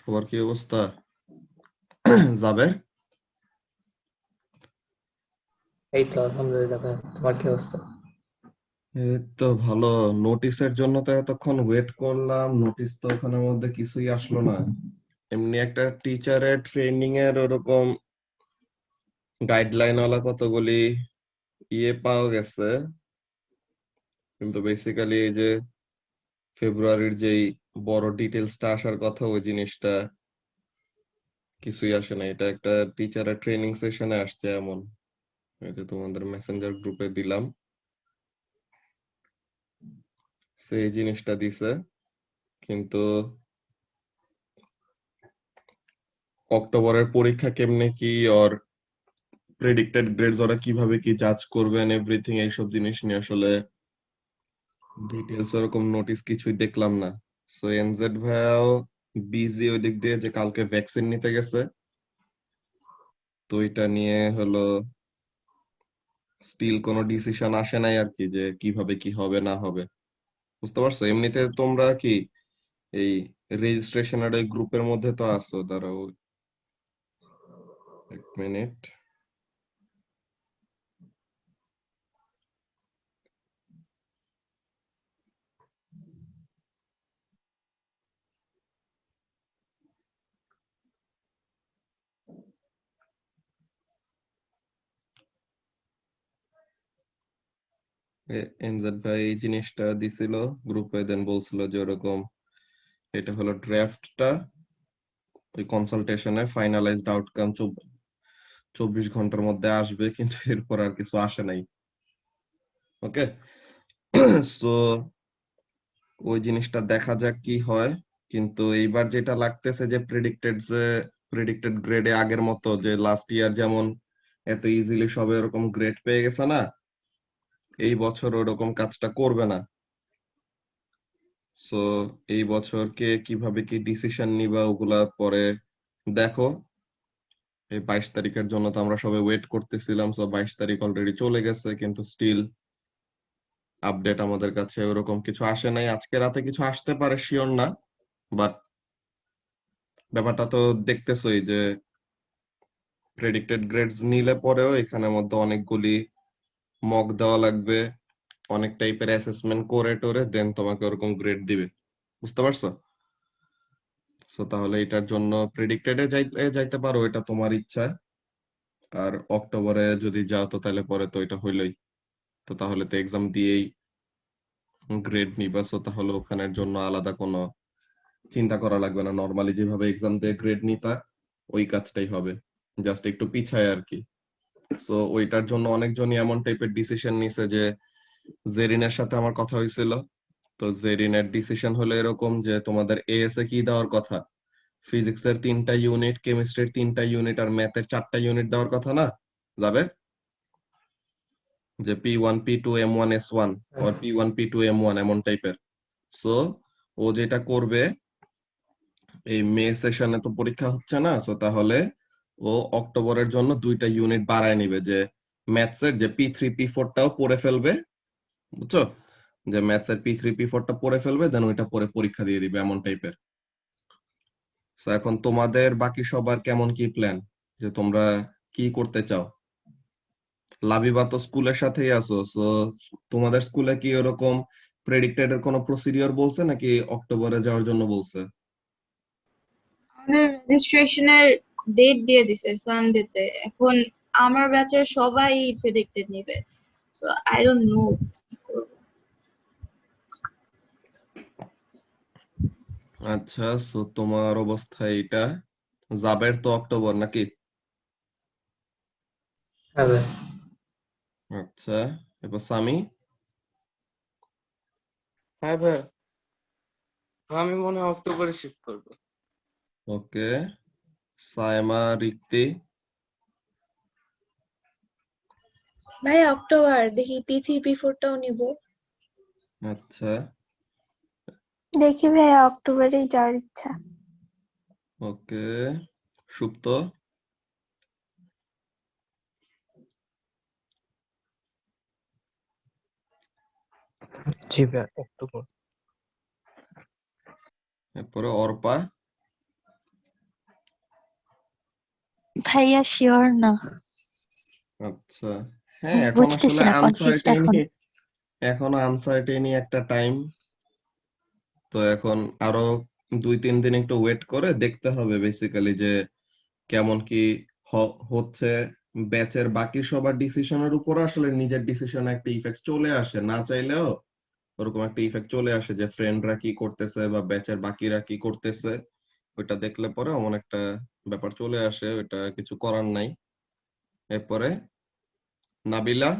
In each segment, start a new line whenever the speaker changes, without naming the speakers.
সবার কি অবস্থা? জাবের?
এই তো আলহামদুলিল্লাহ ভাই, তোমার কি অবস্থা?
এই তো ভালো। নোটিশের জন্য তো এতক্ষণ ওয়েট করলাম, নোটিশ তো ওখানের মধ্যে কিছুই আসলো না। এমনি একটা টিচারের ট্রেনিং এর ওরকম গাইডলাইন ওয়ালা কতগুলি পাওয়া গেছে, কিন্তু বেসিক্যালি এই যে ফেব্রুয়ারির যেই বড় ডিটেলসটা আসার কথা ওই জিনিসটা কিছুই আসে না। এটা একটা টিচারের ট্রেনিং সেশনে আসছে এমন। এই যে তোমাদের মেসেঞ্জার গ্রুপে দিলাম, সেই জিনিসটা দিছে, কিন্তু অক্টোবরের পরীক্ষা কেমনে কি ওর প্রেডিক্টেড গ্রেডস ওরা কিভাবে কি জাজ করবেন এভরিথিং এইসব জিনিস নিয়ে আসলে ডিটেলস ওরকম নোটিস কিছুই দেখলাম না। সো এনজেড ভাইয়াও বিজি ওই দিক দিয়ে, যে কালকে ভ্যাকসিন নিতে গেছে, তো এটা নিয়ে হলো স্টিল কোনো ডিসিশন আসে নাই আর কি, যে কিভাবে কি হবে না হবে। বুঝতে পারছো? এমনিতে তোমরা কি এই রেজিস্ট্রেশনের ওই গ্রুপের মধ্যে তো আছো? দাঁড়াও এক মিনিট। এনজেড ভাই এই জিনিসটা দিছিল গ্রুপে, দেন বলছিল যে ওরকম এটা হলো ড্রাফটটা, ওই কনসালটেশনে ফাইনালাইজড আউটকাম 24 ঘন্টার মধ্যে আসবে, কিন্তু এরপর আর কিছু আসে নাই। ওকে, সো ওই জিনিসটা দেখা যাক কি হয়। কিন্তু এইবার যেটা লাগতেছে যে প্রেডিক্টেড গ্রেডে আগের মতো যে লাস্ট ইয়ার যেমন এত ইজিলি সবে এরকম গ্রেড পেয়ে গেছে না, এই বছর ওরকম কাজটা করবে না। সো এই বছর কে কিভাবে কি ডিসিশন নিবা ওগুলা পরে দেখো। এই 22 তারিখের জন্য তো আমরা সবাই ওয়েট করতেছিলাম, সো 22 তারিখ অলরেডি চলে গেছে, কিন্তু স্টিল আপডেট আমাদের কাছে ওরকম কিছু আসে নাই। আজকে রাতে কিছু আসতে পারে, শিওর না, বাট ব্যাপারটা তো দেখতেছই যে প্রেডিক্টেড গ্রেডস নিলে পরেও এখানের মধ্যে অনেকগুলি মক দেওয়া লাগবে, অনেক টাইপের অ্যাসেসমেন্ট করে টোরে দেন তোমাকে ওরকম গ্রেড দিবে। বুঝতে পারছো? সো তাহলে এটার জন্য প্রেডিক্টেডে যাইতে পারো, এটা তোমার ইচ্ছা। আর অক্টোবরে যদি যাও তো তাহলে পরে তো এটা হইলই, তো তাহলে তো এক্সাম দিয়েই গ্রেড নিবা। সো তাহলে ওখানের জন্য আলাদা কোনো চিন্তা করা লাগবে না, নরমালি যেভাবে এক্সাম দিয়ে গ্রেড নিতা ওই কাজটাই হবে, জাস্ট একটু পিছায় আর কি। সো ওইটার জন্য অনেকজনই এমন টাইপের ডিসিশন নিছে, যে জেরিনের সাথে আমার কথা হয়েছিল, তো জেরিনের ডিসিশন হলো এরকম যে তোমাদের এএস এ কি দেওয়ার কথা, ফিজিক্সের 3টা ইউনিট, কেমিস্ট্রির 3টা ইউনিট আর ম্যাথের 4টা ইউনিট দেওয়ার কথা না যাবে, যে P1 P2 M1 S1 আর P1 P2 M1 এমন টাইপের। সো ও যেটা করবে, এই মে সেশনে তো পরীক্ষা হচ্ছে না, সো তাহলে ও অক্টোবরের জন্য 2টা ইউনিট বাড়ায় নিবে, যে ম্যাথসের যে P3 P4টাও পড়ে ফেলবে। বুঝছো? যে ম্যাথসের P3 P4টা পড়ে ফেলবে, দেন ওইটা পরে পরীক্ষা দিয়ে দিবে এমন টাইপের। তো এখন তোমাদের বাকি সবার কেমন কি প্ল্যান, যে তোমরা কি করতে চাও? লাবিবা তো স্কুলের সাথেই আছো, সো তোমাদের স্কুলে কি ওরকম প্রেডিক্টেড এর কোনো প্রসিডিওর বলছে নাকি অক্টোবরে যাওয়ার জন্য বলছে?
আমাদের রেজিস্ট্রেশনের ডেট দিয়ে দিছে সানডেতে। এখন আমার ব্যাচের সবাই প্রেডিক্টেড নিবে, সো আই ডোন্ট নো কি করব।
আচ্ছা, সো তোমার অবস্থা এটা। জাবের তো অক্টোবর নাকি?
হ্যাঁ ভাই।
আচ্ছা, এবার সামি?
হ্যাঁ ভাই, আমি মনে হয় অক্টোবরে শিফট করবো।
ওকে, সায়মা, রিক্তি?
ভাই অক্টোবর দেখি P3 P4টাও নিব।
আচ্ছা,
দেখি ভাইয়া, অক্টোবরেই যাওয়ার ইচ্ছা।
ওকে, সুপ্ত?
জি ভাই, অক্টোবর।
এরপরে অর্পা?
ভাইয়া শিওর না,
আচ্ছা, হ্যাঁ, এখন আসলে
বুঝতেছি না, কনফিউজড এখন।
এখনো আনসার্টেনি একটা টাইম। তো এখন আরো 2-3 দিন একটু ওয়েট করে দেখতে হবে বেসিক্যালি যে কেমন কি হচ্ছে। ব্যাচের বাকি সবার ডিসিশনের উপর আসলে নিজের ডিসিশনে একটা ইফেক্ট চলে আসে, না চাইলেও ওরকম একটা ইফেক্ট চলে আসে যে ফ্রেন্ডরা কি করতেছে বা ব্যাচের বাকিরা কি করতেছে, ওইটা দেখলে পরে এমন একটা ব্যাপার চলে আসে, ওইটা কিছু করার নাই। এরপরে নাবিলা।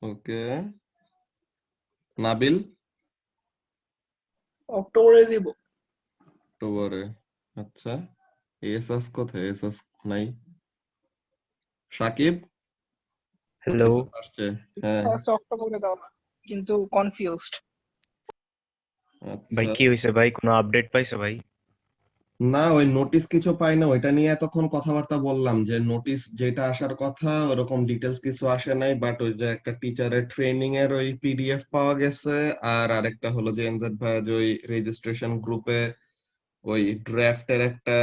ওকে, নাবিল।
অক্টোবরে দিব।
অক্টোবরে, আচ্ছা। এসএস কোথায়? এসএস নাই। সাকিব।
হ্যালো
এসএস আসছে, হ্যাঁ।
ফার্স্ট অক্টোবরে দাও না, কিন্তু কনফিউজড।
ভাই,
আচ্ছা,
কি হয়েছে ভাই? কোনো আপডেট পাইছো ভাই?
না ওই নোটিশ কিছু পাই না, ওইটা নিয়ে এতক্ষণ কথাবার্তা বললাম যে নোটিশ যেটা আসার কথা ওরকম ডিটেলস কিছু আসে নাই, বাট ওই যে একটা টিচারের ট্রেনিং এর ওই পিডিএফ পাওয়া গেছে। আর আরেকটা হলো যে এনজেড ভাই যে ওই রেজিস্ট্রেশন গ্রুপে ওই ড্রাফটের একটা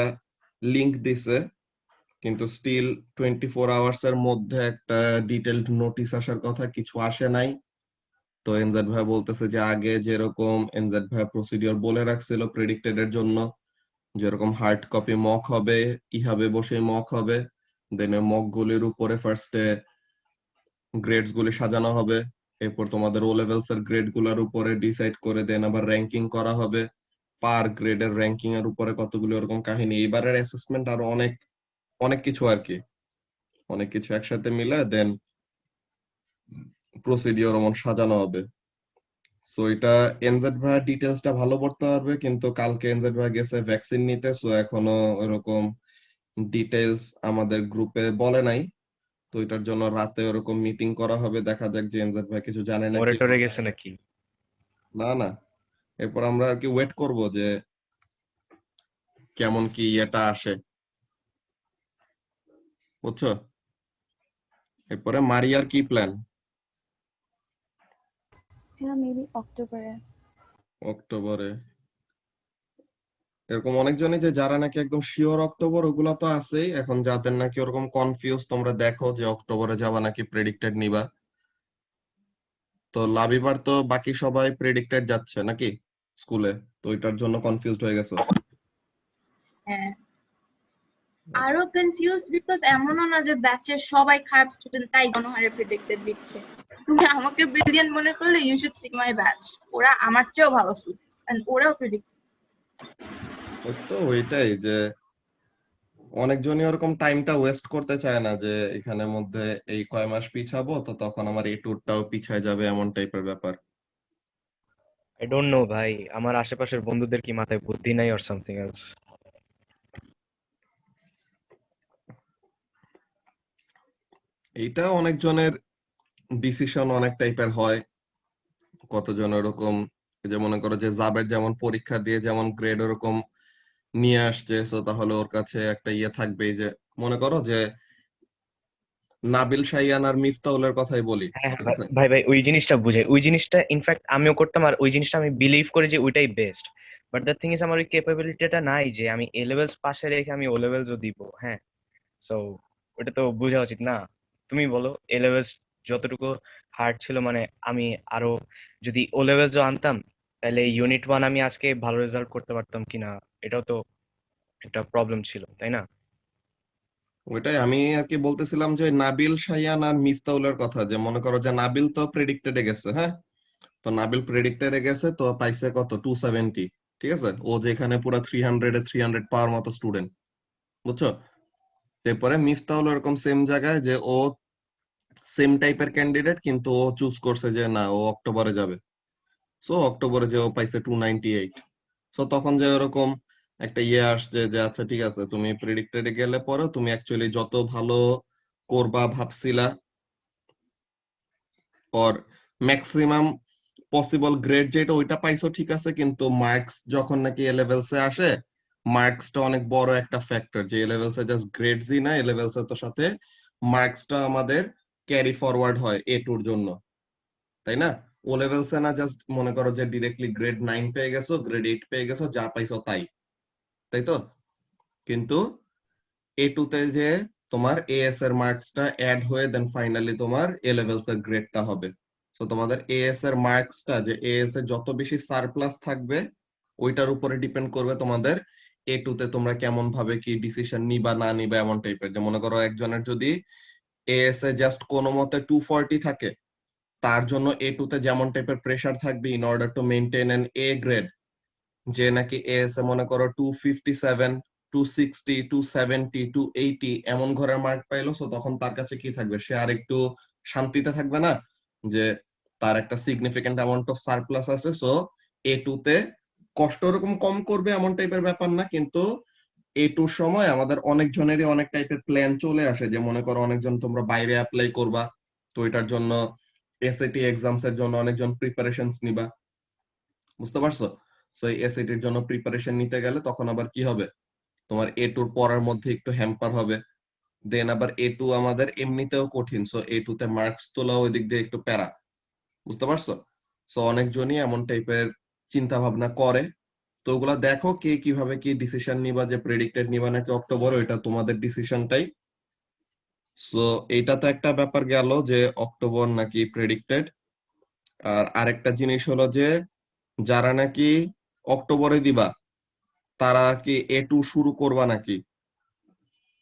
লিংক দিছে, কিন্তু স্টিল 24 আওয়ার্স এর মধ্যে একটা ডিটেইলড নোটিশ আসার কথা, কিছু আসে নাই। তো এনজেড ভাই বলতেছে যে আগে যেরকম এনজেড ভাই প্রসিডিওর বলে রাখছিল প্রেডিক্টেড এর জন্য, যেরকম হার্ড কপি মক হবে, ইহাবে বসে মক হবে, দেন মক গুলির উপরে ফার্স্টে গ্রেডস গুলি সাজানো হবে, এরপর তোমাদের ও লেভেলস এর গ্রেড গুলার উপরে ডিসাইড করে দেন আবার র্যাঙ্কিং করা হবে, পার গ্রেডের র্যাঙ্কিং এর উপরে কতগুলো এরকম কাহিনী। এবারের অ্যাসেসমেন্ট আরো অনেক অনেক কিছু আর কি, অনেক কিছু একসাথে মিলে দেন প্রসিডিওর এমন সাজানো হবে। সো এটা এনজেড ভাই ডিটেলসটা ভালো পড়তে পারবে, কিন্তু কালকে এনজেড ভাই গেছে ভ্যাকসিন নিতে, সো এখনো এরকম ডিটেলস আমাদের গ্রুপে বলে নাই। তো এটার জন্য রাতে ওরকম মিটিং করা হবে, দেখা যাক যে এনজেড ভাই কিছু জানে নাকি।
মরে টরে গেছে নাকি?
না না, এরপর আমরা আর কি ওয়েট করব যে কেমন কি এটা আসে, বুঝছো? এরপরে মারিয়ার কি প্ল্যান?
হ্যাঁ, মেবি অক্টোবরে।
অক্টোবরে এরকম অনেকজনই যে যারা নাকি একদম শিওর অক্টোবর, ওগুলা তো আছেই। এখন যাদের নাকি ওরকম কনফিউজ, তোমরা দেখো যে অক্টোবরে যাবা নাকি প্রেডিক্টেড নিবা। তো লাবিবার তো বাকি সবাই প্রেডিক্টেড যাচ্ছে নাকি স্কুলে, তো ওইটার জন্য কনফিউজড হয়ে গেছো?
হ্যাঁ, আরো কনফিউজ বিকজ এমনও না যে ব্যাচের সবাই খারাপ স্টুডেন্ট তাই গণহারে প্রেডিক্টেড দিচ্ছে। তুমি আমাকে ব্রিলিয়ান্ট মনে করলে you should see my batch, ওরা আমার চেয়েও ভালো স্টুডেন্টস এন্ড ওরাও প্রেডিক্ট।
ওই তো ওইটাই যে অনেকজনই ওরকম টাইমটা ওয়েস্ট করতে চায় না যে এখানের মধ্যে এই কয় মাস পিছাবো তো তখন আমার এই ট্যুরটাও পিছায় যাবে, এমন টাইপের ব্যাপার।
আই ডোন্ট নো ভাই, আমার আশেপাশের বন্ধুদের কি মাথায় বুদ্ধি নাই অর সামথিং এলস?
এইটা অনেকজনের ডিসিশন অনেক টাইপের হয়। কতজন ওরকম, যে মনে করো যে জাবের যেমন পরীক্ষা দিয়ে যেমন গ্রেড ওরকম নিয়ে আসছে, সো তাহলে ওর কাছে একটা ইয়ে থাকবেই। যে মনে করো যে নাবিল শাইয়ান আর মিফতাউলের কথাই বলি,
হ্যাঁ
ঠিক
হ্যাঁ
আছে?
ভাই, ভাই ওই জিনিসটা বুঝাই, ওই জিনিসটা ইনফ্যাক্ট আমিও করতাম, আর ওই জিনিসটা আমি বিলিভ করি যে ওইটাই best. But the thing is আমার ওই ক্যাপাবিলিটিটা নাই যে আমি এ লেভেলস পাশে রেখে আমি ও লেভেলসও দিব। হ্যাঁ, সো ওটা তো বোঝা উচিত না? তুমি বলো, এ লেভেলস যতটুকু হার্ড ছিল, মানে আমি আরো যদি ও লেভেলসও আনতাম, তাহলে ইউনিট ওয়ান আমি আজকে ভালো রেজাল্ট করতে পারতাম কিনা, এটাও তো একটা প্রবলেম ছিল, তাই না?
ওইটাই আমি আর কি বলতেছিলাম যে ওই নাবিল শাইয়ান আর মিফতাউলের কথা। যে মনে করো যে নাবিল তো প্রেডিক্টেডে গেছে, হ্যাঁ, তো নাবিল প্রেডিক্টেডে গেছে, তো পাইছে কত 270, ঠিক আছে? ও যেখানে পুরো 300 এ 300 পাওয়ার মতো স্টুডেন্ট, বুঝছো? এরপরে মিফতাহুল এরকম সেম জায়গায় যে ও সেম টাইপের ক্যান্ডিডেট, কিন্তু ও চুজ করছে যে না ও অক্টোবরে যাবে। সো অক্টোবরে যে ও পাইছে 298। সো তখন যে ওরকম একটা ইয়ে আসছে যে আচ্ছা ঠিক আছে, তুমি প্রেডিক্টেডে গেলে পরে তুমি অ্যাকচুয়ালি যত ভালো করবা ভাবছিলা, ওর ম্যাক্সিমাম পসিবল গ্রেড যেটা ওইটা পাইছো, ঠিক আছে, কিন্তু মার্কস যখন নাকি এ লেভেলসে আসে, মার্কসটা অনেক বড় একটা ফ্যাক্টর। যে এ লেভেলসে জাস্ট গ্রেডসই না, এ লেভেলসে তো সাথে মার্কসটা আমাদের ক্যারি ফরওয়ার্ড হয় এ টুর জন্য, তাই না? ও লেভেলসে না জাস্ট মনে করো যে ডিরেক্টলি গ্রেড 9 পেয়ে গেছো, গ্রেড 8 পেয়ে গেছো, যা পাইছো তাই, তাই তো? কিন্তু A2 তে যে তোমার এএস এর মার্কসটা অ্যাড হয়ে দেন ফাইনালি তোমার এ লেভেলস এর গ্রেডটা হবে। তো তোমাদের এএস এর মার্কসটা, যে এএস এর যত বেশি সারপ্লাস থাকবে ওইটার উপরে ডিপেন্ড করবে তোমাদের A2 তে তোমরা কেমন ভাবে কি ডিসিশন নিবা না নিবা এমন টাইপের। যে মনে করো একজনের যদি এএস এ জাস্ট কোনো মতে 240 থাকে, তার জন্য A2 তে যেমন টাইপের প্রেসার থাকবে in order to maintain N A grade, যে নাকি এএস এ মনে করো 257, 260, 270, 280 এমন ঘরের মার্ক পাইলো, সো তখন তার কাছে কি থাকবে, সে আর একটু শান্তিতে থাকবে না যে তার একটা সিগনিফিকেন্ট অ্যামাউন্ট অফ সারপ্লাস আছে। সো A2 তে কষ্ট ওরকম কম করবে এমন টাইপের ব্যাপার না, কিন্তু A2 র সময় আমাদের অনেকজনেরই অনেক টাইপের প্ল্যান চলে আসে। যে মনে করো অনেকজন তোমরা বাইরে অ্যাপ্লাই করবা, তো এটার জন্য এসএটি এক্সামস এর জন্য অনেকজন প্রিপারেশনস নিবা, বুঝতে পারছো? সো এই এসএটির জন্য প্রিপারেশন নিতে গেলে তখন আবার কি হবে, তোমার A2 র পড়ার মধ্যে একটু হ্যাম্পার হবে। দেন আবার A2 আমাদের এমনিতেও কঠিন, সো A2 তে মার্কস তোলা ওই দিক দিয়ে একটু প্যারা, বুঝতে পারছো? সো অনেকজনই এমন টাইপের চিন্তা ভাবনা করে। তো ওগুলা দেখো কে কিভাবে কি ডিসিশন নিবা, যে প্রেডিক্টেড নিবা নাকি অক্টোবর, ওইটা তোমাদের ডিসিশনটাই। সো এইটা তো একটা ব্যাপার গেল যে অক্টোবর নাকি প্রেডিক্টেড। আর আরেকটা জিনিস হলো যে যারা নাকি অক্টোবরে দিবা তারা কি A2 শুরু করবা নাকি?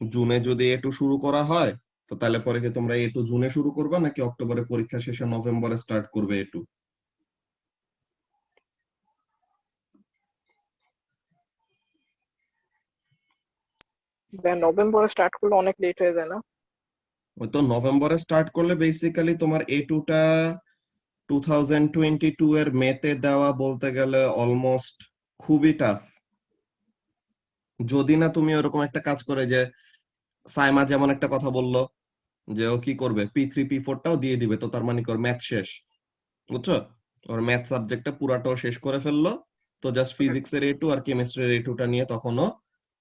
জুনে যদি A2 শুরু করা হয় তো তাহলে পরে কি তোমরা A2 জুনে শুরু করবা নাকি অক্টোবরে পরীক্ষা শেষে নভেম্বরে স্টার্ট করবে A2?
নভেম্বরে স্টার্ট করলে অনেক লেট হয়ে যায় না?
ওই তো নভেম্বরে স্টার্ট করলে বেসিক্যালি তোমার A2 টা 2022 এর মেতে দেওয়া বলতে গেলে অলমোস্ট খুবই টাফ। যদি না তুমি ওরকম একটা কাজ করে, যে সাইমা যেমন একটা কথা বললো যে ও কি করবে P3 P4 টাও দিয়ে দিবে, তো তার মানে কি ওর ম্যাথ শেষ, বুঝছো? ওর ম্যাথ সাবজেক্টটা পুরাটাও শেষ করে ফেললো, তো জাস্ট ফিজিক্স এর A2 আর কেমিস্ট্রির A2 টা নিয়ে তখনও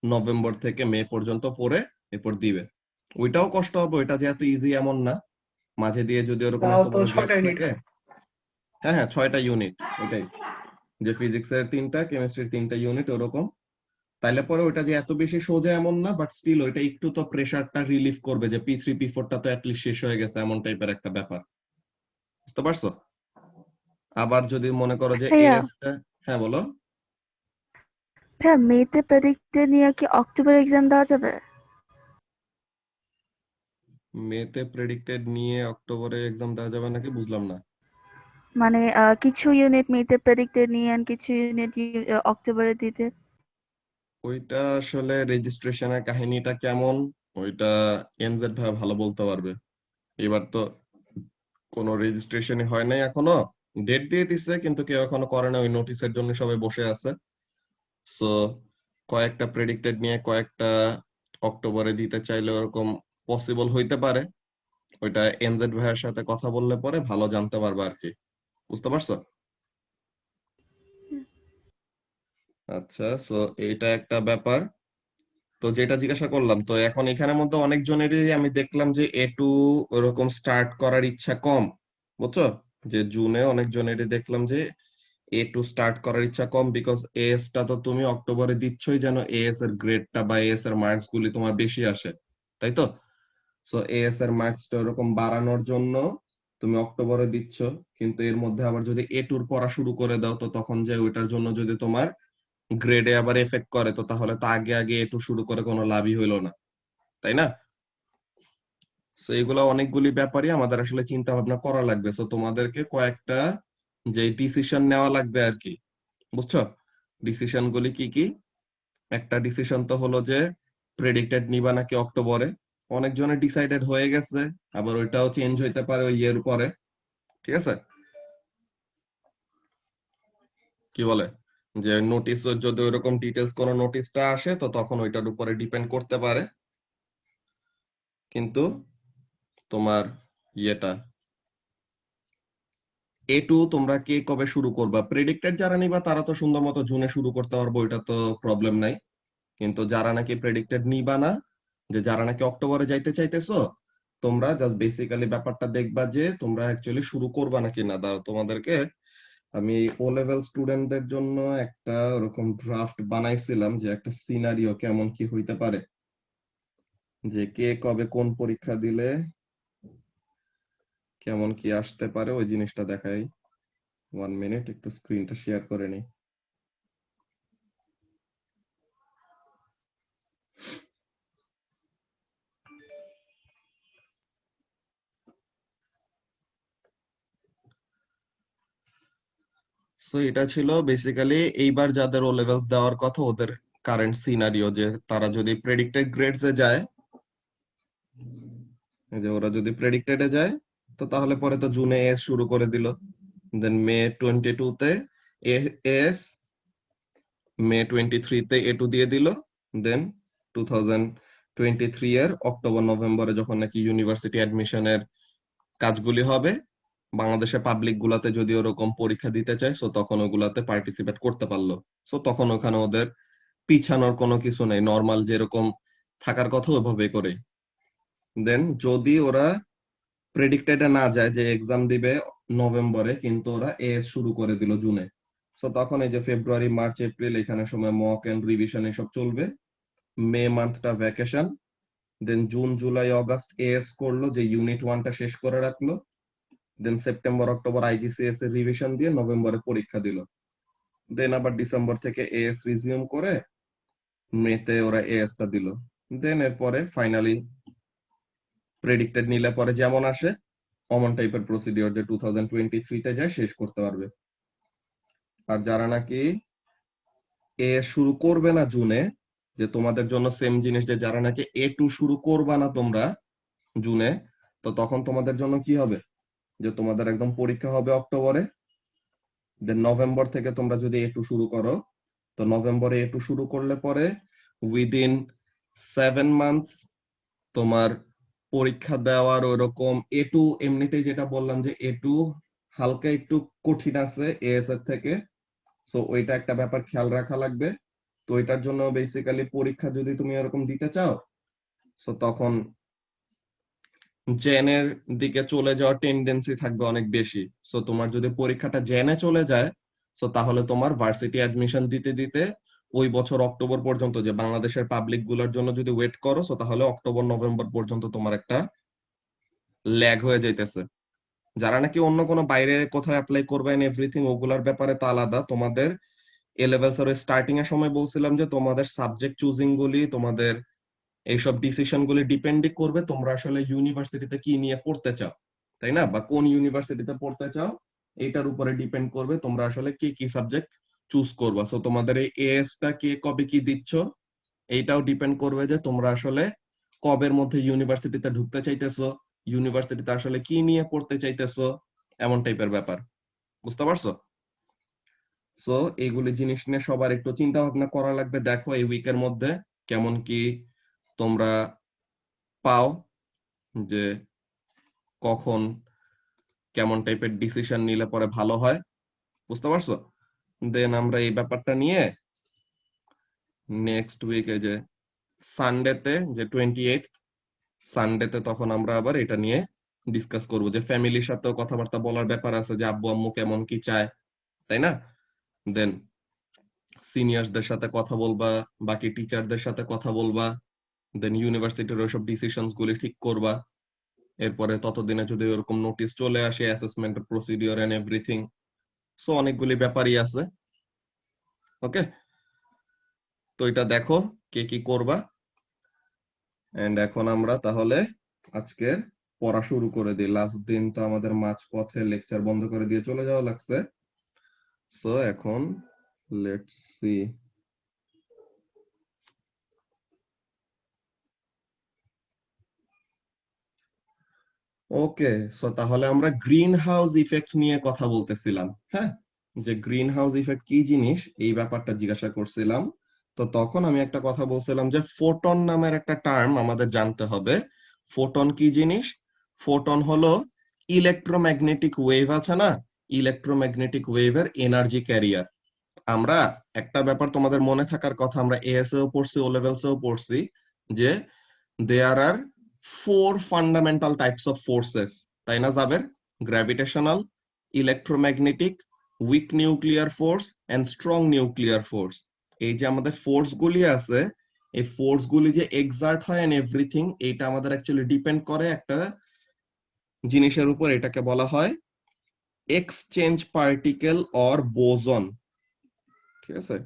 নভেম্বর থেকে মে পর্যন্ত পড়ে এরপর দিবে। ওইটাও কষ্ট হবে, ওইটা যে এত ইজি এমন না। মাঝে দিয়ে যদি ওরকম
তাও
এত
তো
বড় গ্যাপ
6টা ইউনিট
থাকে, হ্যাঁ হ্যাঁ 6টা ইউনিট, ওইটাই, যে ফিজিক্স এর 3টা, কেমিস্ট্রির 3টা ইউনিট ওরকম। তাইলে পরে ওইটা যে এত বেশি সোজা এমন না, বাট স্টিল ওইটা একটু তো প্রেসারটা রিলিফ করবে, যে P3 P4 টা তো অ্যাটলিস্ট শেষ হয়ে গেছে এমন টাইপের একটা ব্যাপার, বুঝতে পারছো? আবার যদি মনে করো যে
ভাইয়া
এএস টা, হ্যাঁ বলো।
ভাইয়া মেতে প্রেডিক্টেড নিয়ে কি অক্টোবরে এক্সাম দেওয়া যাবে?
মেতে প্রেডিক্টেড নিয়ে অক্টোবরে এক্সাম দেওয়া যাবে নাকি, বুঝলাম না।
মানে কিছু ইউনিট মেতে প্রেডিক্টেড নিয়ে আর কিছু ইউনিট অক্টোবরে দিতে।
ওইটা আসলে রেজিস্ট্রেশনের কাহিনীটা কেমন, ওইটা এনজেড ভাই ভালো বলতে পারবে। এবার তো কোনো রেজিস্ট্রেশনই হয় নাই এখনো, ডেট দিয়ে দিছে কিন্তু কেউ এখনো করে না, ওই নোটিশের জন্য সবাই বসে আছে। সো কয়েকটা প্রেডিক্টেড নিয়ে কয়েকটা অক্টোবরে দিতে চাইলে ওরকম পসিবল হইতে পারে। ওইটা এনজেড ভাইয়ের সাথে কথা বললে পরে ভালো জানতে পারবে আর কি, বুঝতে পারছো? আচ্ছা, সো এইটা একটা ব্যাপার। তো যেটা জিজ্ঞাসা করলাম, তো এখন এখানের মধ্যে অনেকজনেরই আমি দেখলাম যে A2 ওরকম স্টার্ট করার ইচ্ছা কম, বুঝছো? যে জুনে অনেকজনেরই দেখলাম যে A2 স্টার্ট করার ইচ্ছা কম, বিকজ এএস টা তো তুমি অক্টোবরে দিচ্ছই যেন এএস এর গ্রেডটা বা এএস এর মার্কস গুলি তোমার বেশি আসে, তাই তো? সো এএস এর মার্কসটা ওরকম বাড়ানোর জন্য তুমি অক্টোবরে দিচ্ছ, কিন্তু এর মধ্যে আবার যদি A2 র পড়া শুরু করে দাও তো তখন যে ওইটার জন্য যদি তোমার গ্রেডে আবার এফেক্ট করে, তো তাহলে তো আগে আগে A2 শুরু করে কোনো লাভই হইলো না, তাই না? সো এগুলো অনেকগুলি ব্যাপারই আমাদের আসলে চিন্তা ভাবনা করা লাগবে। সো তোমাদেরকে কয়েকটা যে ডিসিশন নেওয়া লাগবে আর কি, বুঝছো? ডিসিশন গুলি কি কি? একটা ডিসিশন তো হলো যে প্রেডিক্টেড নিবা নাকি অক্টোবরে। অনেকজনের ডিসাইডেড হয়ে গেছে, আবার ওইটাও চেঞ্জ হইতে পারে ওই ইয়ের উপরে, ঠিক আছে? কি বলে যে নোটিশ যদি ওইরকম ডিটেলস কোনো নোটিশটা আসে তো তখন ওইটার উপরে ডিপেন্ড করতে পারে। কিন্তু তোমার ইয়েটা A2 তোমরা কে কবে শুরু করবা? প্রেডিক্টেড যারা নিবা তারা তো সুন্দর মতো জুনে শুরু করতে পারবো, ওইটা তো প্রবলেম নাই। কিন্তু যারা নাকি প্রেডিক্টেড নিবা না, যে যারা নাকি অক্টোবরে যাইতে চাইতেছো, তোমরা জাস্ট বেসিক্যালি ব্যাপারটা দেখবা যে তোমরা অ্যাকচুয়ালি শুরু করবা নাকি না। দাঁড়াও, তোমাদেরকে আমি ও লেভেল স্টুডেন্টদের জন্য একটা ওরকম ড্রাফট বানাইছিলাম যে একটা সিনারিও কেমন কি হইতে পারে, যে কে কবে কোন পরীক্ষা দিলে কেমন কি আসতে পারে, ওই জিনিসটা দেখাই। 1 মিনিট, একটু স্ক্রিনটা শেয়ার করে নিই। সো এটা ছিল বেসিক্যালি এইবার যাদের ও লেভেলস দেওয়ার কথা ওদের কারেন্ট সিনারিও, যে তারা যদি প্রেডিক্টেড গ্রেডসে যায়, এই যে ওরা যদি প্রেডিক্টেডে যায় তো তাহলে পরে তো জুনে এস শুরু করে দিল, দেন মে 22 তে এস, মে 23 তে এ2 দিয়ে দিল, দেন 2023 এর অক্টোবর নভেম্বরে যখন নাকি ইউনিভার্সিটি অ্যাডমিশনের কাজগুলি হবে, বাংলাদেশের পাবলিক গুলাতে যদি ওরকম পরীক্ষা দিতে চায় সো তখন ওগুলাতে পার্টিসিপেট করতে পারলো। সো তখন ওখানে ওদের পিছানোর কোনো কিছু নেই, নর্মাল যেরকম থাকার কথা ওইভাবে করে। দেন যদি ওরা প্রেডিক্টেডে না যায়, যে এক্সাম দিবে নভেম্বরে কিন্তু ওরা এস শুরু করে দিল জুনে, সো তখন এই যে ফেব্রুয়ারি মার্চ এপ্রিল এখানে সময় মক এন্ড রিভিশন এসব চলবে, মে মান্থটা ভ্যাকেশন, দেন জুন জুলাই অগাস্ট এস করলো, যে ইউনিট 1টা শেষ করে রাখলো, দেন সেপ্টেম্বর অক্টোবর আইজিসিএস এর রিভিশন দিয়ে নভেম্বরে পরীক্ষা দিল, দেন আবার ডিসেম্বর থেকে এস রিজিউম করে মেতে ওরা এস টা দিল, দেন এরপরে ফাইনালি প্রেডিক্টেড নিলে পরে যেমন আসে অমন টাইপের প্রসিডিওর, যে 2023 তে যায় শেষ করতে পারবে। আর যারা নাকি এ শুরু করবে না জুনে, যে তোমাদের জন্য সেম জিনিস, যে যারা নাকি এ2 শুরু করবা না তোমরা জুনে, তো তখন তোমাদের জন্য কি হবে, যে তোমাদের একদম পরীক্ষা হবে অক্টোবরে, দেন নভেম্বর থেকে তোমরা যদি এ2 শুরু করো, তো নভেম্বরে এ2 শুরু করলে পরে উইদিন 7 মান্থস তোমার পরীক্ষা দেওয়ার ওরকম এ2, এমনিতেই যেটা বললাম যে এ2 হালকা একটু কঠিন আছে এএস এর থেকে, সো ওইটা একটা ব্যাপার খেয়াল রাখা লাগবে। তো এটার জন্য বেসিক্যালি পরীক্ষা যদি তুমি এরকম দিতে চাও, সো তখন জেনের দিকে চলে যাওয়ার টেন্ডেন্সি থাকবে অনেক বেশি। সো তোমার যদি পরীক্ষাটা জেনে চলে যায়, সো তাহলে তোমার ভার্সিটি অ্যাডমিশন দিতে দিতে ওই বছর অক্টোবর পর্যন্ত, যে বাংলাদেশের পাবলিক গুলোর জন্য যদি ওয়েট করো, সো তাহলে অক্টোবর নভেম্বর পর্যন্ত তোমার একটা ল্যাগ হয়ে যাইতেছে। যারা নাকি অন্য কোনো বাইরে কোথাও অ্যাপ্লাই করবে এন্ড এভরিথিং, ওগুলার ব্যাপারে তো আলাদা। তোমাদের এ লেভেলস এর স্টার্টিং এর সময় বলছিলাম যে তোমাদের সাবজেক্ট চুজিং গুলি, তোমাদের এইসব ডিসিশন গুলি ডিপেন্ডই করবে তোমরা আসলে ইউনিভার্সিটিতে কি নিয়ে পড়তে চাও, তাই না, বা কোন ইউনিভার্সিটিতে পড়তে চাও এইটার উপরে ডিপেন্ড করবে তোমরা আসলে কি কি সাবজেক্ট চুজ করবা। সো তোমাদের এই এএস টা কে কবে কি দিচ্ছ এইটাও ডিপেন্ড করবে যে তোমরা আসলে কবের মধ্যে ইউনিভার্সিটিতে ঢুকতে চাইতেছো, ইউনিভার্সিটিতে আসলে কি নিয়ে পড়তে চাইতেছো, এমন টাইপের ব্যাপার। বুঝতে পারছো? সো এইগুলি জিনিস নিয়ে সবার একটু চিন্তা ভাবনা করা লাগবে। দেখো এই উইকের মধ্যে কেমন কি তোমরা পাও, যে কখন কেমন টাইপের ডিসিশন নিলে পরে ভালো হয়। বুঝতে পারছো? দেন আমরা এই ব্যাপারটা নিয়ে নেক্সট উইকে, যে সানডেতে, যে 28 সানডেতে, তখন আমরা আবার এটা নিয়ে ডিসকাস করব, যে ফ্যামিলির সাথেও কথাবার্তা বলার ব্যাপার আছে, যে আব্বু আম্মু কেমন কি চায়, তাই না। দেন সিনিয়রসদের সাথে কথা বলবা, বাকি টিচারদের সাথে কথা বলবা, দেন ইউনিভার্সিটির ওইসব ডিসিশনস গুলি ঠিক করবা। এরপরে ততদিনে যদি ওরকম নোটিশ চলে আসে অ্যাসেসমেন্টের প্রসিডিওর এন্ড এভরিথিং, সো অনেকগুলি ব্যাপারই আছে। ওকে, তো এটা দেখো কে কি করবা। এন্ড এখন আমরা তাহলে আজকের পড়া শুরু করে দিই। লাস্ট দিন তো আমাদের মাঝ পথে লেকচার বন্ধ করে দিয়ে চলে যাওয়া লাগছে। সো এখন লেটস সি। ওকে, সো তাহলে আমরা গ্রিন হাউস ইফেক্ট নিয়ে কথা বলতেছিলাম। হ্যাঁ, যে গ্রিন হাউস ইফেক্ট কি জিনিস এই ব্যাপারটা জিজ্ঞাসা করছিলাম। তো তখন আমি একটা কথা বলছিলাম যে ফোটন নামের একটা টার্ম আমাদের জানতে হবে। ফোটন কি জিনিস? ফোটন হলো ইলেকট্রোম্যাগনেটিক ওয়েভ আছে না, ইলেকট্রোম্যাগনেটিক ওয়েভের এনার্জি ক্যারিয়ার। আমরা একটা ব্যাপার তোমাদের মনে থাকার কথা, আমরা এএস এও পড়ছি, ও লেভেলস এও পড়ছি, যে there are 4 fundamental types of forces, তাই না Jaber? Gravitational, electromagnetic, weak nuclear force and strong nuclear force. এই যে আমাদের ফোর্স গুলি আছে, এই ফোর্স গুলি যে এক্সার্ট হয় এন্ড এভরিথিং, এটা আমাদের অ্যাকচুয়ালি ডিপেন্ড করে একটা জিনিসের উপর, এটাকে বলা হয় এক্সচেঞ্জ পার্টিকেল অর বোসন। ঠিক আছে,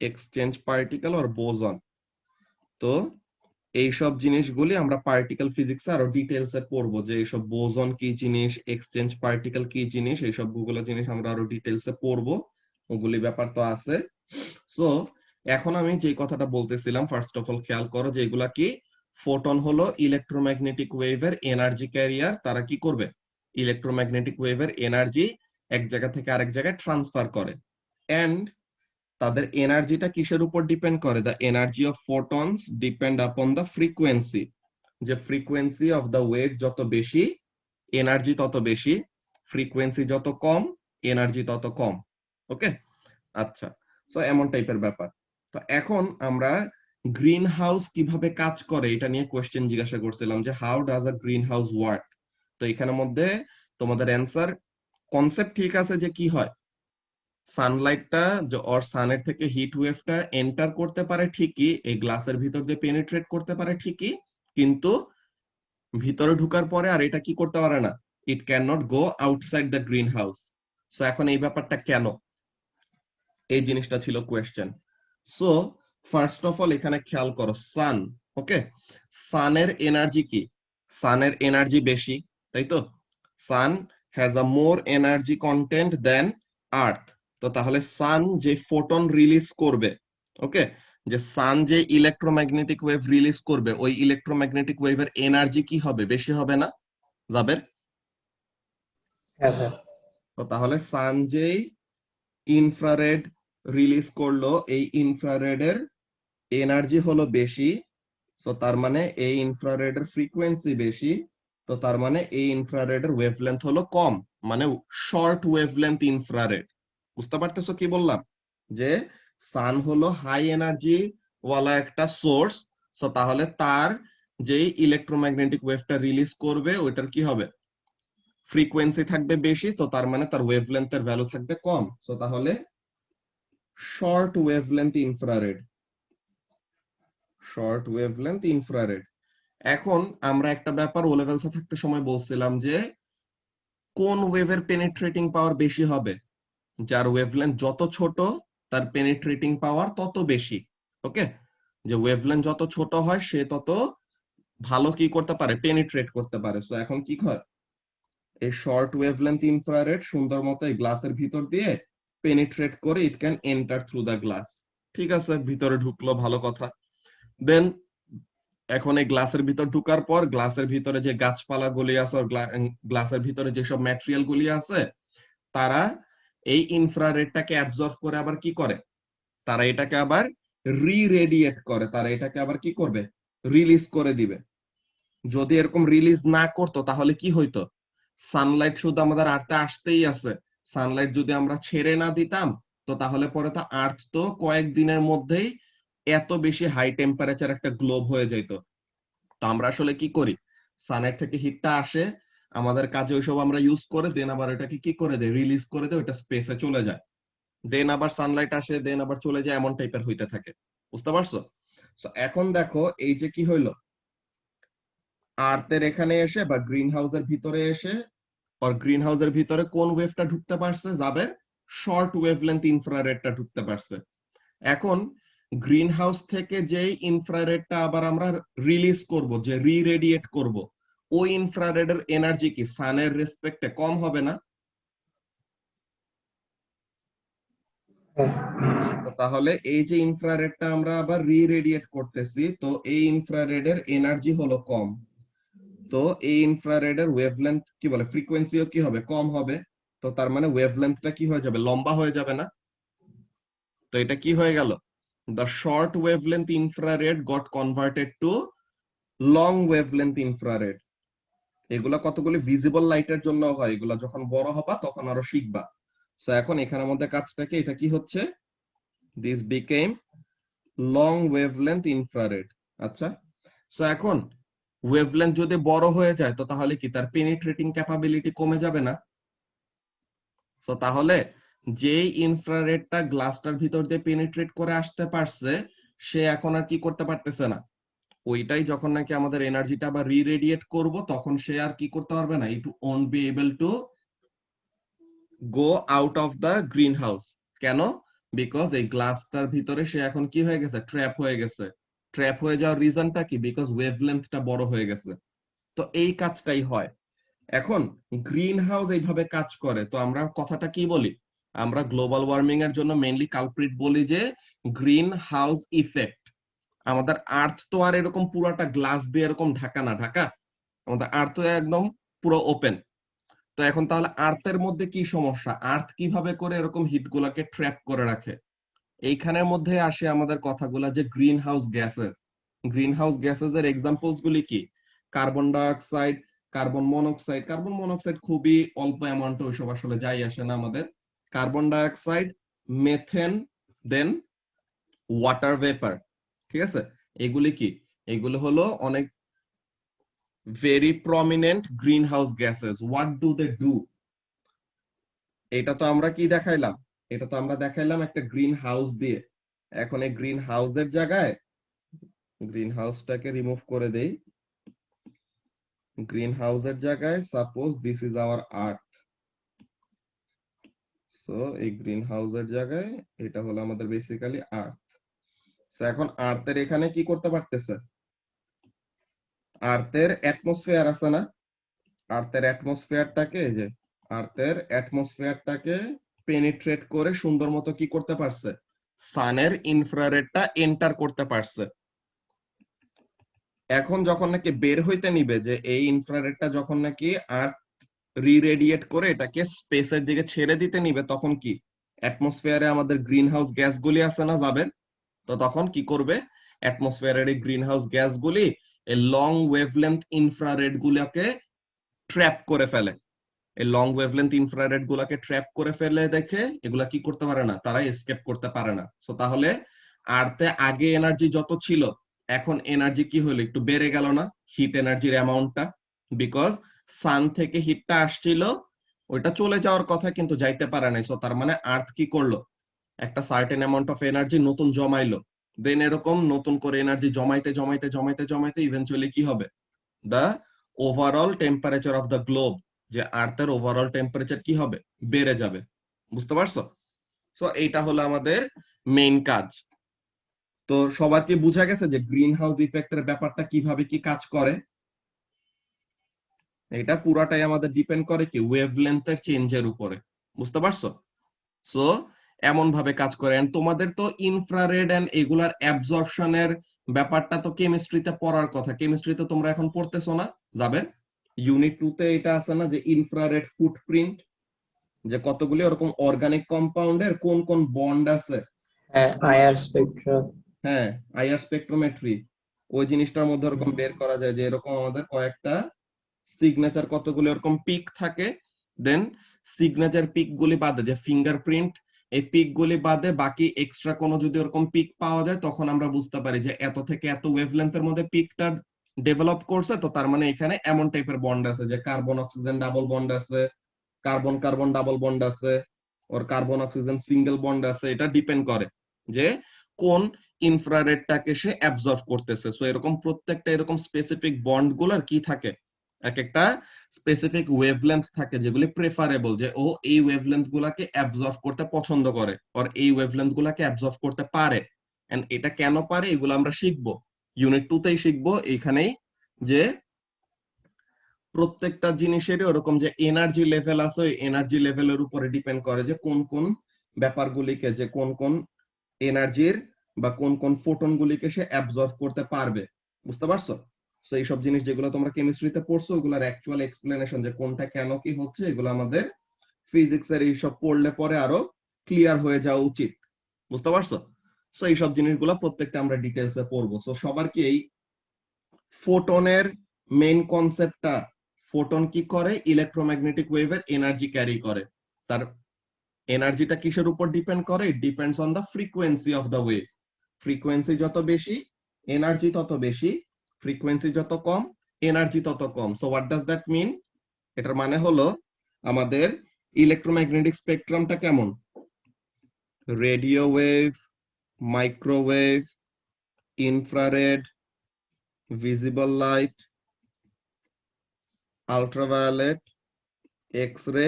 এক্সচেঞ্জ পার্টিকেল অর বোসন। তো এইসব জিনিসগুলি আমরা পার্টিকেল ফিজিক্সে আরো ডিটেইলসে পড়বো, যে এইসব বোসন কি জিনিস, এক্সচেঞ্জ পার্টিকেল কি জিনিস, এইসব গুলো জিনিস আমরা আরো ডিটেইলসে পড়বো, ওগুলি ব্যাপার তো আছে। সো এখন আমি যে কথাটা বলতেছিলাম, ফার্স্ট অফ অল খেয়াল করো যে এগুলা কি, ফোটন হলো ইলেকট্রোম্যাগনেটিক ওয়েভের এনার্জি ক্যারিয়ার। তারা কি করবে, ইলেকট্রোম্যাগনেটিক ওয়েভের এনার্জি এক জায়গা থেকে আরেক জায়গায় ট্রান্সফার করে। এন্ড তাদের এনার্জিটা কিসের উপর ডিপেন্ড করে? The energy of photons depend upon the frequency. যে ফ্রিকোয়েন্সি অফ দ্য ওয়েভ যত বেশি, এনার্জি তত বেশি, ফ্রিকোয়েন্সি যত কম, এনার্জি তত কম। ওকে, আচ্ছা, তো এমন টাইপের ব্যাপার। তো এখন আমরা গ্রিন হাউস কিভাবে কাজ করে এটা নিয়ে কোয়েশ্চেন জিজ্ঞাসা করছিলাম, যে how does a green house work. তো এখানের মধ্যে তোমাদের অ্যান্সার, কনসেপ্ট ঠিক আছে যে কি হয়, সানলাইটটা ওর সানের থেকে হিট ওয়েভটা এন্টার করতে পারে ঠিকই, এই গ্লাসের ভিতর দিয়ে পেনিট্রেট করতে পারে ঠিকই, কিন্তু ভিতরে ঢুকার পরে আর এটা কি করতে পারে না, it can not go outside the green house. So এখন এই ব্যাপারটা কেন, এই জিনিসটা ছিল question. So first of all এখানে খেয়াল করো, সান, ওকে, সানের এনার্জি কি, সানের এনার্জি বেশি, তাই তো, sun has a more energy content than earth. তো তাহলে সান যে ফোটন রিলিজ করবে, ওকে, যে সান যে ইলেকট্রোম্যাগনেটিক ওয়েভ রিলিজ করবে, ওই ইলেকট্রোম্যাগনেটিক ওয়েভের এনার্জি কি হবে, বেশি হবে না জাবের?
হ্যাঁ হ্যাঁ।
তো তাহলে সান যেই ইনফ্রারেড রিলিজ করলো, এই ইনফ্রারেডের এনার্জি হলো বেশি, তো তার মানে এই ইনফ্রারেডের ফ্রিকোয়েন্সি বেশি, তো তার মানে এই ইনফ্রারেডের ওয়েভলেন্থ হলো কম, মানে শর্ট ওয়েভলেন্থ ইনফ্রারেড। বুঝতে পারতেছো কি বললাম, যে সান হলো হাই এনার্জি ওয়ালা একটা সোর্স, তো তাহলে তার যেই ইলেকট্রোম্যাগনেটিক ওয়েভটা রিলিজ করবে ওইটার কি হবে, ফ্রিকোয়েন্সি থাকবে বেশি, তো তার মানে তার ওয়েভলেন্থের ভ্যালু থাকবে কম, তো তাহলে short wavelength infrared, short wavelength infrared. এখন আমরা একটা ব্যাপার ও লেভেলসে থাকতে সময় বলছিলাম, যে কোন ওয়েভের পেনিট্রেটিং পাওয়ার বেশি হবে, যার ওয়েভলেন্থ যত ছোট তার পেনিট্রেটিং পাওয়ার তত বেশি। ওকে, যে ওয়েভলেন্থ যত ছোট হয় সে তত ভালো কি করতে পারে, পেনিট্রেট করতে পারে। সো এখন কি হয়, এই শর্ট ওয়েভলেন্থ ইনফ্রারেড সুন্দর মতো এই গ্লাসের ভিতর দিয়ে পেনিট্রেট করে it can enter through the glass. ঠিক আছে, ভিতরে ঢুকলো, ভালো কথা। দেন এখন এই গ্লাসের ভিতর ঢুকার পর গ্লাসের ভিতরে যে গাছপালা গুলি আছে, গ্লাসের ভিতরে যেসব ম্যাটেরিয়াল গুলি আছে, তারা এই ইনফ্রারেডটাকে অ্যাবজর্ব করে আবার কি করে, তারা এটাকে আবার রিরেডিয়েট করে, তারা এটাকে আবার কি করবে, রিলিজ করে দিবে। যদি এরকম রিলিজ না করতো তাহলে কি হইতো, সানলাইট শুধু আমাদের আর্থে আসতেই আছে, সানলাইট যদি আমরা ছেড়ে না দিতাম, তো তাহলে পরে তো আর্থ তো কয়েকদিনের মধ্যেই এত বেশি হাই টেম্পারেচার একটা গ্লোব হয়ে যেত। তো আমরা আসলে কি করি, সানের থেকে হিটটা আসে, আমাদের কাজে ওইসব আমরা ইউজ করে দেন আবার এটাকে কি করে দেয়, রিলিজ করে দেয়, ওটা স্পেসে চলে যায়, দেন আবার সানলাইট আসে, দেন আবার চলে যায়, এমন টাইপের হইতে থাকে। বুঝতে পারছো? তো এখন দেখো এই যে কি হইলো, আর্থের এখানে এসে বা গ্রিন হাউসের ভিতরে এসে, আর গ্রিন হাউসের ভিতরে কোন ওয়েভটা ঢুকতে পারছে, যাবে শর্ট ওয়েভলেন্থ ইনফ্রারেডটা ঢুকতে পারছে। এখন গ্রিন হাউস থেকে যেই ইনফ্রারেডটা আবার আমরা রিলিজ করব, যে রিরেডিয়েট করব, ওই ইনফ্রারেডের এনার্জি কি সানের রেসপেক্টে কম হবে না? তো তাহলে এই যে ইনফ্রারেডটা আমরা আবার রিরেডিয়েট করতেছি, তো এই ইনফ্রারেডের এনার্জি হলো কম, তো এই ইনফ্রারেডের ওয়েভলেন্থ কি বলে, ফ্রিকোয়েন্সিও কি হবে, কম হবে, তো তার মানে ওয়েভলেন্থটা কি হয়ে যাবে, লম্বা হয়ে যাবে না? তো এটা কি হয়ে গেল, the short wavelength infrared got converted to long wavelength infrared। এগুলা কতগুলি ভিজিবল লাইটের জন্য হয়, এগুলা যখন বড় হবা তখন আরো শিখবা। সো এখন এখানের মধ্যে কাজটাকে, এটা কি হচ্ছে, this became long wavelength infrared। আচ্ছা, সো এখন ওয়েভলেন্থ যদি বড় হয়ে যায় তো তাহলে কি তার পেনিট্রেটিং ক্যাপাবিলিটি কমে যাবে না? তো তাহলে যেই ইনফ্রারেডটা গ্লাসটার ভিতর দিয়ে পেনিট্রেট করে আসতে পারছে সে এখন আর কি করতে পারতেছে না, ওইটাই যখন নাকি আমাদের এনার্জিটা আবার রিরেডিয়েট করব তখন সে আর কি করতে পারবে না, it won't be able to go out of the green house. কেন? বিকজ এই গ্লাসটার ভিতরে সে এখন কি হয়ে গেছে, ট্র্যাপ হয়ে গেছে। ট্র্যাপ হয়ে যাওয়ার রিজনটা কি? বিকজ ওয়েভলেন্থটা বড় হয়ে গেছে। তো এই কাজটাই হয়। এখন গ্রিন হাউস এইভাবে কাজ করে, তো আমরা কথাটা কি বলি, আমরা গ্লোবাল ওয়ার্মিং এর জন্য মেইনলি কালপ্রিট বলি যে গ্রিন হাউস ইফেক্ট। আমাদের আর্থ তো আর এরকম পুরাটা গ্লাস দিয়ে এরকম ঢাকা না, ঢাকা আমাদের আর্থ একদম পুরো ওপেন। তো এখন তাহলে আর্থের মধ্যে কি সমস্যা, আর্থ কিভাবে করে এরকম হিট গুলাকে ট্র্যাপ করে রাখে? এইখানের মধ্যে আসে আমাদের কথাগুলা যে greenhouse gases. Greenhouse gases এর এক্সাম্পলস গুলি কি? Carbon dioxide, carbon monoxide. Carbon monoxide খুবই অল্প অ্যামাউন্ট, ওইসব আসলে যাই আসে না আমাদের। Carbon dioxide, methane, then water vapour. ঠিক আছে, এগুলি কি? এগুলো হলো অনেক very prominent greenhouse gases. What do they do? এটা তো আমরা কি দেখাইলাম, এটা তো আমরা দেখাইলাম একটা গ্রিন হাউস দিয়ে। এখন এই গ্রিন হাউসের জায়গায় গ্রিন হাউসটাকে রিমুভ করে দেই। গ্রিন হাউসের জায়গায় suppose this is our earth. So এই গ্রিন হাউসের জায়গায় এটা হলো আমাদের বেসিক্যালি আর্থ। সো এখন আর্থের এখানে কি করতে পারতেছে, আর্থের অ্যাটমসফিয়ার আছে না, আর্থের অ্যাটমসফিয়ারটাকে, এই যে আর্থের অ্যাটমসফিয়ারটাকে পেনিট্রেট করে সুন্দর মতো কি করতে পারছে, সানের ইনফ্রারেডটা এন্টার করতে পারছে। এখন যখন নাকি বের হইতে নিবে, যে এই ইনফ্রারেডটা যখন নাকি আর্থ রিরেডিয়েট করে এটাকে স্পেসের দিকে ছেড়ে দিতে নিবে, তখন কি অ্যাটমসফিয়ারে আমাদের গ্রিন হাউস গ্যাসগুলি আছে না, যাবে। তো তখন কি করবে, অ্যাটমসফিয়ারের এই গ্রিন হাউস গ্যাসগুলি এই লং ওয়েভলেন্থ ইনফ্রারেড গুলাকে ট্র্যাপ করে ফেলে। এই লং ওয়েভলেন্থ ইনফ্রারেড গুলাকে ট্র্যাপ করে ফেলে দেখে এগুলা কি করতে পারে না, তারা এসকেপ করতে পারে না। সো তাহলে আর্থে আগে এনার্জি যত ছিল এখন এনার্জি কি হলো, একটু বেড়ে গেল না হিট এনার্জির অ্যামাউন্টটা? বিকজ সান থেকে হিটটা আসছিল, ওইটা চলে যাওয়ার কথা কিন্তু যাইতে পারে নাই। সো তার মানে আর্থ কি করলো, একটা সার্টেন অ্যামাউন্ট অফ এনার্জি নতুন জমাইলো। দেন এরকম নতুন করে এনার্জি জমাইতে জমাইতে জমাইতে জমাইতে ইভেন্চুয়ালি কি হবে, the overall temperature of the globe, যে আর্থের ওভারঅল টেম্পারেচার কি হবে, বেড়ে যাবে। বুঝতে পারছো? সো এইটা হলো আমাদের মেইন কাজ। তো সবার কি বোঝা গেছে যে গ্রিন হাউস ইফেক্টের ব্যাপারটা কিভাবে কি কাজ করে? এটা পুরাটাই আমাদের ডিপেন্ড করে কি ওয়েভলেন্থের চেঞ্জের উপরে। বুঝতে পারছো? সো এমন ভাবে কাজ করে। এন্ড তোমাদের তো ইনফ্রারেড এন্ড এগুলার অ্যাবজর্পশনের ব্যাপারটা তো কেমিস্ট্রিতে পড়ার কথা, কেমিস্ট্রিতে তোমরা এখন পড়তেছো না? যাবে ইউনিট 2 তে এটা আছে না যে ইনফ্রারেড ফুটপ্রিন্ট, যে কতগুলি ওরকম অর্গানিক কম্পাউন্ডের কোন কোন বন্ড আছে।
হ্যাঁ, আইআর স্পেকট্রা।
হ্যাঁ, আইআর স্পেকট্রোমেট্রি, ওই জিনিসটার মধ্যে ওরকম বের করা যায় যে এরকম আমাদের কয়েকটা সিগনেচার, কতগুলো এরকম পিক থাকে। দেন সিগনেচার পিক গুলি বাদে, যে ফিঙ্গারপ্রিন্ট, এই পিক গুলি বাদে বাকি এক্সট্রা কোনো যদি ওরকম পিক পাওয়া যায় তখন আমরা বুঝতে পারি যে এত থেকে এত ওয়েভলেন্থের মধ্যে পিকটা ডেভেলপ করছে। তো তার মানে এখানে এমন টাইপের বন্ড আছে, যে কার্বন অক্সিজেন ডাবল বন্ড আছে, কার্বন কার্বন ডাবল বন্ড আছে, ওর কার্বন অক্সিজেন সিঙ্গেল বন্ড আছে। এটা ডিপেন্ড করে যে কোন ইনফ্রারেডটাকে সে অ্যাবজর্ব করতেছে। সো এরকম প্রত্যেকটা এরকম স্পেসিফিক বন্ড গুলার কি থাকে, এক একটা স্পেসিফিক ওয়েভলেন্থ থাকে যেগুলি প্রেফারেবল, যে ও এই ওয়েভলেন্থ গুলাকে অ্যাবজর্ব করতে পছন্দ করে, আর এই ওয়েভলেন্থ গুলাকে অ্যাবজর্ব করতে পারে। এন্ড এটা কেন পারে এগুলো আমরা শিখবো ইউনিট 2 তেই শিখবো এইখানেই, যে প্রত্যেকটা জিনিসেরই ওরকম যে এনার্জি লেভেল আছে, ওই এনার্জি লেভেলের উপরে ডিপেন্ড করে যে কোন কোন ব্যাপারগুলিকে, যে কোন কোন এনার্জির বা কোন কোন ফোটন গুলিকে সে অ্যাবজর্ব করতে পারবে। বুঝতে পারছো? সো এইসব জিনিস যেগুলো তোমরা কেমিস্ট্রিতে পড়ছো ওগুলোর অ্যাকচুয়াল এক্সপ্লেনেশন, যে কোনটা কেন কি হচ্ছে, এগুলো আমাদের ফিজিক্সের এইসব পড়লে পরে আরো ক্লিয়ার হয়ে যাওয়া উচিত। বুঝতে পারছো? সো এইসব জিনিসগুলো প্রত্যেকটা আমরা ডিটেলসে পড়বো। সো সবার কি এই ফোটনের মেইন কনসেপ্টটা, ফোটন কি করে, ইলেকট্রোম্যাগনেটিক ওয়েভের এনার্জি ক্যারি করে। তার এনার্জিটা কিসের উপর ডিপেন্ড করে? It depends on the frequency of the wave. Frequency যত বেশি এনার্জি তত বেশি, ফ্রিকোয়েন্সি যত কম এনার্জি তত কম। So what does that mean? এটার মানে হলো আমাদের ইলেকট্রোম্যাগনেটিক স্পেকট্রামটা কেমন? Radio wave, microwave, infrared, visible light, ultraviolet, X ray,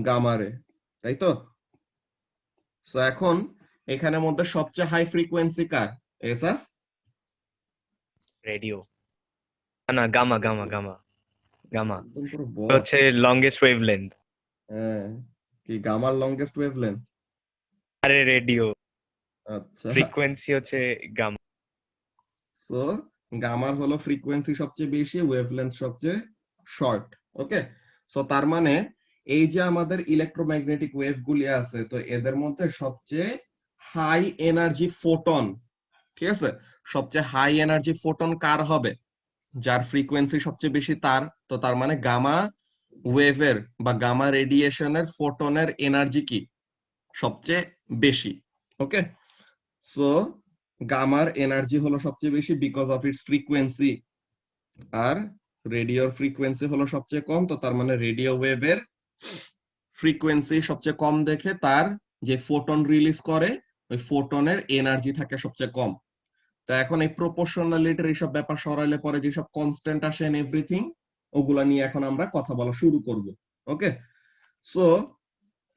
gamma ray, তাই তো? সো এখন এখানের মধ্যে সবচেয়ে হাই ফ্রিকোয়েন্সি কার? এসাস?
রেডিও না, গামা গামা গামা গামা
একদম পুরো বট।
হচ্ছে লংগেস্ট ওয়েভলেন্থ।
হ্যাঁ, কি গামার লংগেস্ট ওয়েভলেন্থ?
আরে রেডিও
আচ্ছা,
ফ্রিকোয়েন্সি হচ্ছে গামা।
সো গামার হলো ফ্রিকোয়েন্সি সবচেয়ে বেশি, ওয়েভলেন্থ সবচেয়ে শর্ট। ওকে, সো তার মানে এই যে আমাদের ইলেকট্রোম্যাগনেটিক ওয়েভ গুলি আছে, তো এদের মধ্যে সবচেয়ে হাই এনার্জি ফোটন, ঠিক আছে, সবচেয়ে হাই এনার্জি ফোটন কার হবে? যার ফ্রিকোয়েন্সি সবচেয়ে বেশি তার। তো তার মানে গামা ওয়েভের বা গামা রেডিয়েশনের ফোটনের এনার্জি কি? সবচেয়ে বেশি। ওকে, সো গামার এনার্জি হলো সবচেয়ে বেশি বিকজ অফ ইটস ফ্রিকোয়েন্সি, আর রেডিওর ফ্রিকোয়েন্সি হলো সবচেয়ে কম। তো তার মানে রেডিও ওয়েভের ফ্রিকোয়েন্সি সবচেয়ে কম দেখে তার যে ফোটন রিলিজ করে ওই ফোটনের এনার্জি থাকে সবচেয়ে কম। তো এখন এই প্রপোর্শনালিটির এইসব ব্যাপার সরাইলে পরে যেসব কনস্ট্যান্ট আসে এন্ড এভরিথিং, ওগুলা নিয়ে এখন আমরা কথা বলা শুরু করব। ওকে, সো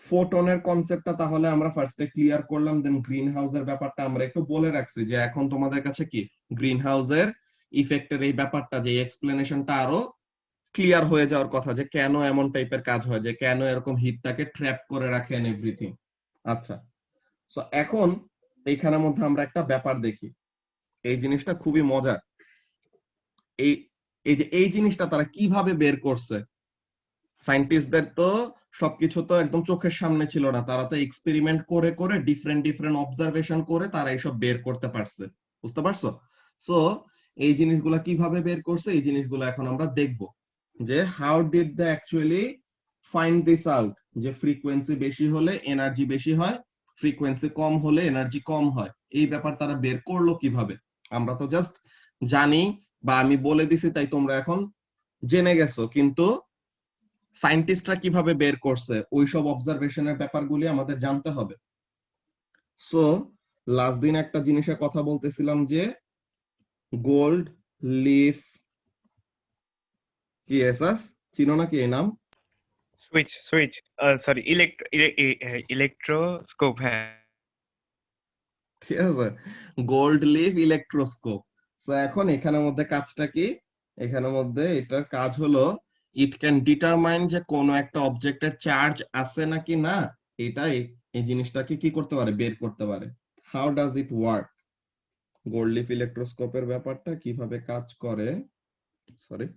ফোটনের কনসেপ্টটা তাহলে আমরা ফার্স্টে ক্লিয়ার করলাম, দেন গ্রিন হাউসের ব্যাপারটা আমরা একটু বলে রাখছি যে এখন তোমাদের কাছে কি গ্রিন হাউসের ইফেক্টের এই ব্যাপারটা, যে এক্সপ্লেনেশনটা আরো ক্লিয়ার হয়ে যাওয়ার কথা, যে কেন এমন টাইপের কাজ হয়, যে কেন এরকম হিটটাকে ট্র্যাপ করে রাখে এন্ড এভরিথিং। আচ্ছা, সো এখন এইখানের মধ্যে আমরা একটা ব্যাপার দেখি, এই জিনিসটা খুবই মজার। এই এই জিনিসটা তারা কিভাবে বের করছে? সায়েন্টিস্টদের তো সবকিছু তো একদম চোখের সামনে ছিল না, তারা তো এক্সপেরিমেন্ট করে করে ডিফারেন্ট ডিফারেন্ট অবজারভেশন করে তারা এইসব বের করতে পারছে। বুঝতে পারছো? সো এই জিনিসগুলা কিভাবে বের করছে, এই জিনিসগুলো এখন আমরা দেখব, যে how did they actually find this out, যে ফ্রিকোয়েন্সি বেশি হলে এনার্জি বেশি হয়, ফ্রিকোয়েন্সি কম হলে এনার্জি কম হয়। এই ব্যাপার তারা বের করলো কিভাবে? আমরা তো জাস্ট জানি বা আমি বলে দিছি তাই তোমরা এখন জেনে গেছো, কিন্তু সায়েন্টিস্টরা কিভাবে বের করছে ওইসব অবজারভেশনের ব্যাপারগুলি আমাদের জানতে হবে। সো লাস্ট দিন একটা জিনিসের কথা বলতেছিলাম, যে গোল্ড লিফ, কি এসাস চিনো নাকি এই নাম?
Switch sorry electroscope. হ্যাঁ,
ঠিক আছে, গোল্ড লিফ ইলেকট্রোস্কোপ। সো এখন এখানের মধ্যে কাজটা কি? এখানের মধ্যে এটার কাজ হলো ইট ক্যান ডিটারমাইন যে কোনো একটা অবজেক্টের চার্জ আছে নাকি না, এটাই এই জিনিসটাকে কি করতে পারে? বের করতে পারে। How does it work? Gold leaf ইলেকট্রোস্কোপের ব্যাপারটা কিভাবে কাজ করে, সরি,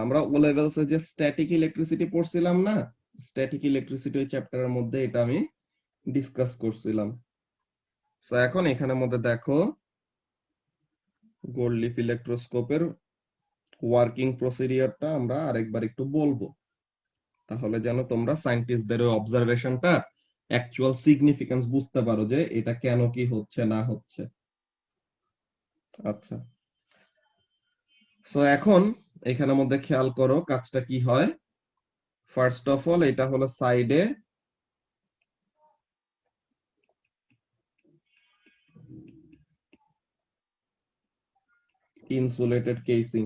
আমরা ও লেভেলসে যে স্ট্যাটিক ইলেকট্রিসিটি পড়ছিলাম না, স্ট্যাটিক ইলেকট্রিসিটি ওই চ্যাপ্টারের মধ্যে এটা আমি ডিসকাস করছিলাম। সো এখন এখানের মধ্যে দেখো গোল্ড লিফ ইলেকট্রোস্কোপের ওয়ার্কিং প্রসিডিওরটা আমরা আরেকবার একটু বলবো, তাহলে যেন তোমরা সায়েন্টিস্টদের ওই অবজারভেশনটা অ্যাকচুয়াল সিগনিফিকেন্স বুঝতে পারো, যে এটা কেন কি হচ্ছে না হচ্ছে। আচ্ছা, সো এখন এখানের মধ্যে খেয়াল করো কাজটা কি হয়। ফার্স্ট অফ অল এটা হলো সাইডে ইনসুলেটেড কেসিং,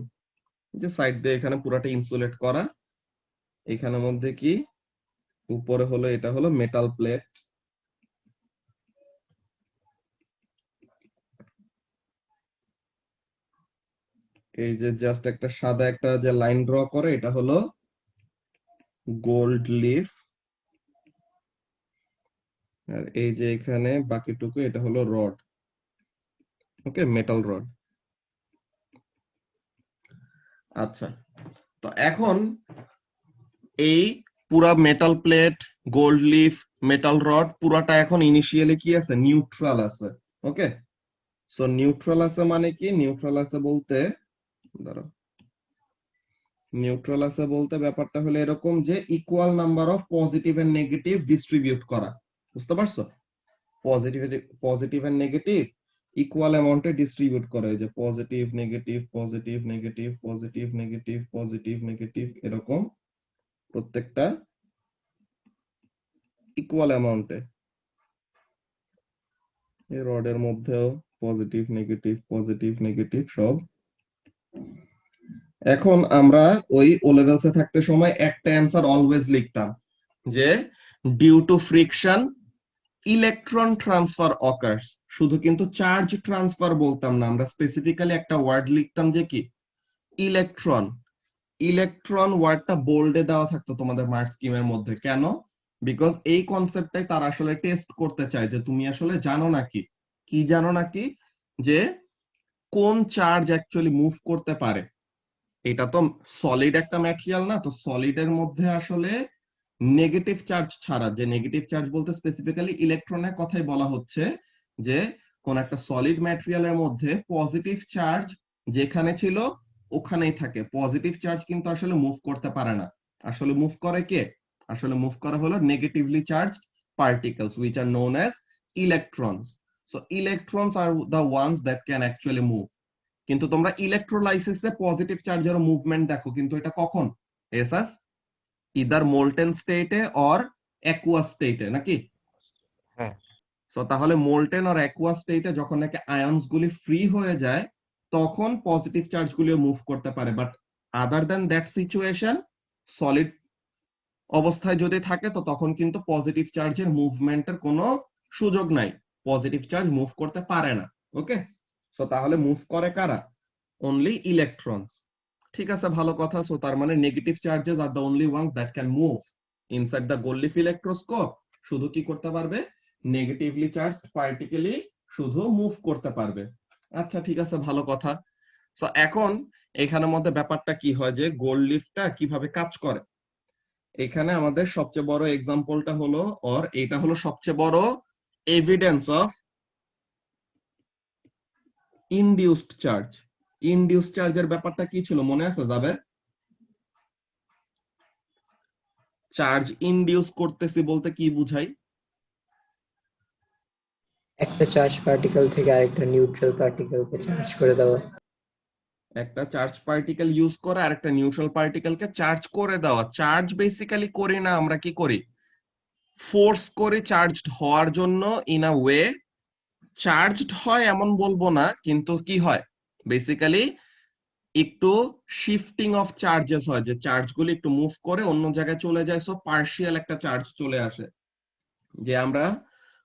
যে সাইড দিয়ে এখানে পুরাটা ইনসুলেট করা। এখানের মধ্যে কি উপরে হলো, এটা হলো মেটাল প্লেট, এই যে জাস্ট একটা সাদা একটা যে লাইন ড্র করে, এটা হলো গোল্ড লিফ, আর এই যে এখানে বাকিটুকু এটা হলো রড। ওকে, মেটাল রড। আচ্ছা, তো এখন এই পুরা metal plate, gold leaf, metal rod পুরাটা এখন ইনিশিয়ালি কি আছে? নিউট্রাল আছে। ওকে, সো নিউট্রাল আছে মানে কি? নিউট্রাল আছে বলতে দাঁড়াও, নিউট্রাল আছে বলতে ব্যাপারটা হলো এরকম যে equal number of positive and negative distribute করা, বুঝতে পারছো? পজিটিভ এন্ড নেগেটিভ ইকুয়াল অ্যামাউন্টে ডিস্ট্রিবিউট করা, এই যে positive negative positive negative positive negative positive negative, এরকম প্রত্যেকটা ইকুয়াল অ্যামাউন্টে। এই রডের মধ্যেও পজিটিভ নেগেটিভ সব। এখন আমরা ওই ও লেভেলসে থাকতে সময় একটা অ্যান্সার অলওয়েজ লিখতাম যে due to friction electron transfer occurs, শুধু কিন্তু চার্জ ট্রান্সফার বলতাম না, আমরা স্পেসিফিক্যালি একটা ওয়ার্ড লিখতাম যে কি ইলেকট্রন। ইলেকট্রন ওয়ার্ডটা বোল্ডে দেওয়া থাকতো তোমাদের মার্ক স্কিমের মধ্যে। কেন? বিকজ এই কনসেপ্টটাই তারা আসলে টেস্ট করতে চায় যে তুমি আসলে জানো নাকি, কি জানো নাকি, যে কোন চার্জ অ্যাকচুয়ালি মুভ করতে পারে। এটা তো সলিড একটা ম্যাটেরিয়াল না, তো সলিডের মধ্যে আসলে নেগেটিভ চার্জ ছাড়া, যে নেগেটিভ চার্জ বলতে স্পেসিফিক্যালি ইলেকট্রনের কথাই বলা হচ্ছে, যে কোন একটা সলিড ম্যাটেরিয়ালের মধ্যে পজিটিভ চার্জ যেখানে ছিল ওখানেই থাকে। পজিটিভ চার্জ কিন্তু আসলে মুভ করতে পারে না। আসলে মুভ করে কে? আসলে মুভ করা হলো negatively charged particles which are known as electrons. So electrons are the ones that can actually move. কিন্তু তোমরা ইলেকট্রোলাইসিসে পজিটিভ চার্জের মুভমেন্ট দেখো, কিন্তু এটা কখন? এসাস ইদার মোল্টেন স্টেটে অর অ্যাকুয়াস স্টেটে, নাকি?
হ্যাঁ।
সো তাহলে মোল্টেন অর অ্যাকুয়াস স্টেটে যখন নাকি আয়নস গুলি ফ্রি হয়ে যায় তখন পজিটিভ চার্জ গুলিও মুভ করতে পারে। But other than that situation, solid অবস্থায় যদি থাকে তো তখন কিন্তু পজিটিভ চার্জের মুভমেন্টের কোনো সুযোগ নাই, পজিটিভ চার্জ মুভ করতে পারে না। ওকে, সো তাহলে মুভ করে কারা? Only electrons. ঠিক আছে, ভালো কথা। সো তার মানে negative charges are the only ones that can move inside the gold leaf electroscope. শুধু কি করতে পারবে? নেগেটিভলি চার্জড পার্টিকেলই শুধু মুভ করতে পারবে। আচ্ছা ঠিক আছে, ভালো কথা। সো এখন এখানের মধ্যে ব্যাপারটা কি হয় যে গোল্ডলিফটা কিভাবে কাজ করে। এখানে আমাদের সবচেয়ে বড় এক্সাম্পলটা হলো, অর এটা হলো সবচেয়ে বড় evidence of induced charge. Induced চার্জের ব্যাপারটা কি ছিল মনে আছে যাদের? চার্জ ইনডিউস করতেছি বলতে কি বুঝাই?
একটা চার্জ পার্টিকেল থেকে আরেকটা নিউট্রাল পার্টিকেলকে চার্জ করে দেওয়া।
একটা চার্জ পার্টিকেল ইউজ করে আরেকটা নিউট্রাল পার্টিকেলকে চার্জ করে দেওয়া। চার্জ বেসিক্যালি করি না, আমরা কি করি? ফোর্স করে চার্জড হওয়ার জন্য। ইন আ ওয়ে চার্জড হয় এমন বলবো না, কিন্তু কি হয় বেসিক্যালি একটু শিফটিং অফ চার্জেস হয়, যে চার্জগুলি একটু মুভ করে অন্য জায়গায় চলে যায়, সো পার্শিয়াল একটা চার্জ চলে আসে। যে আমরা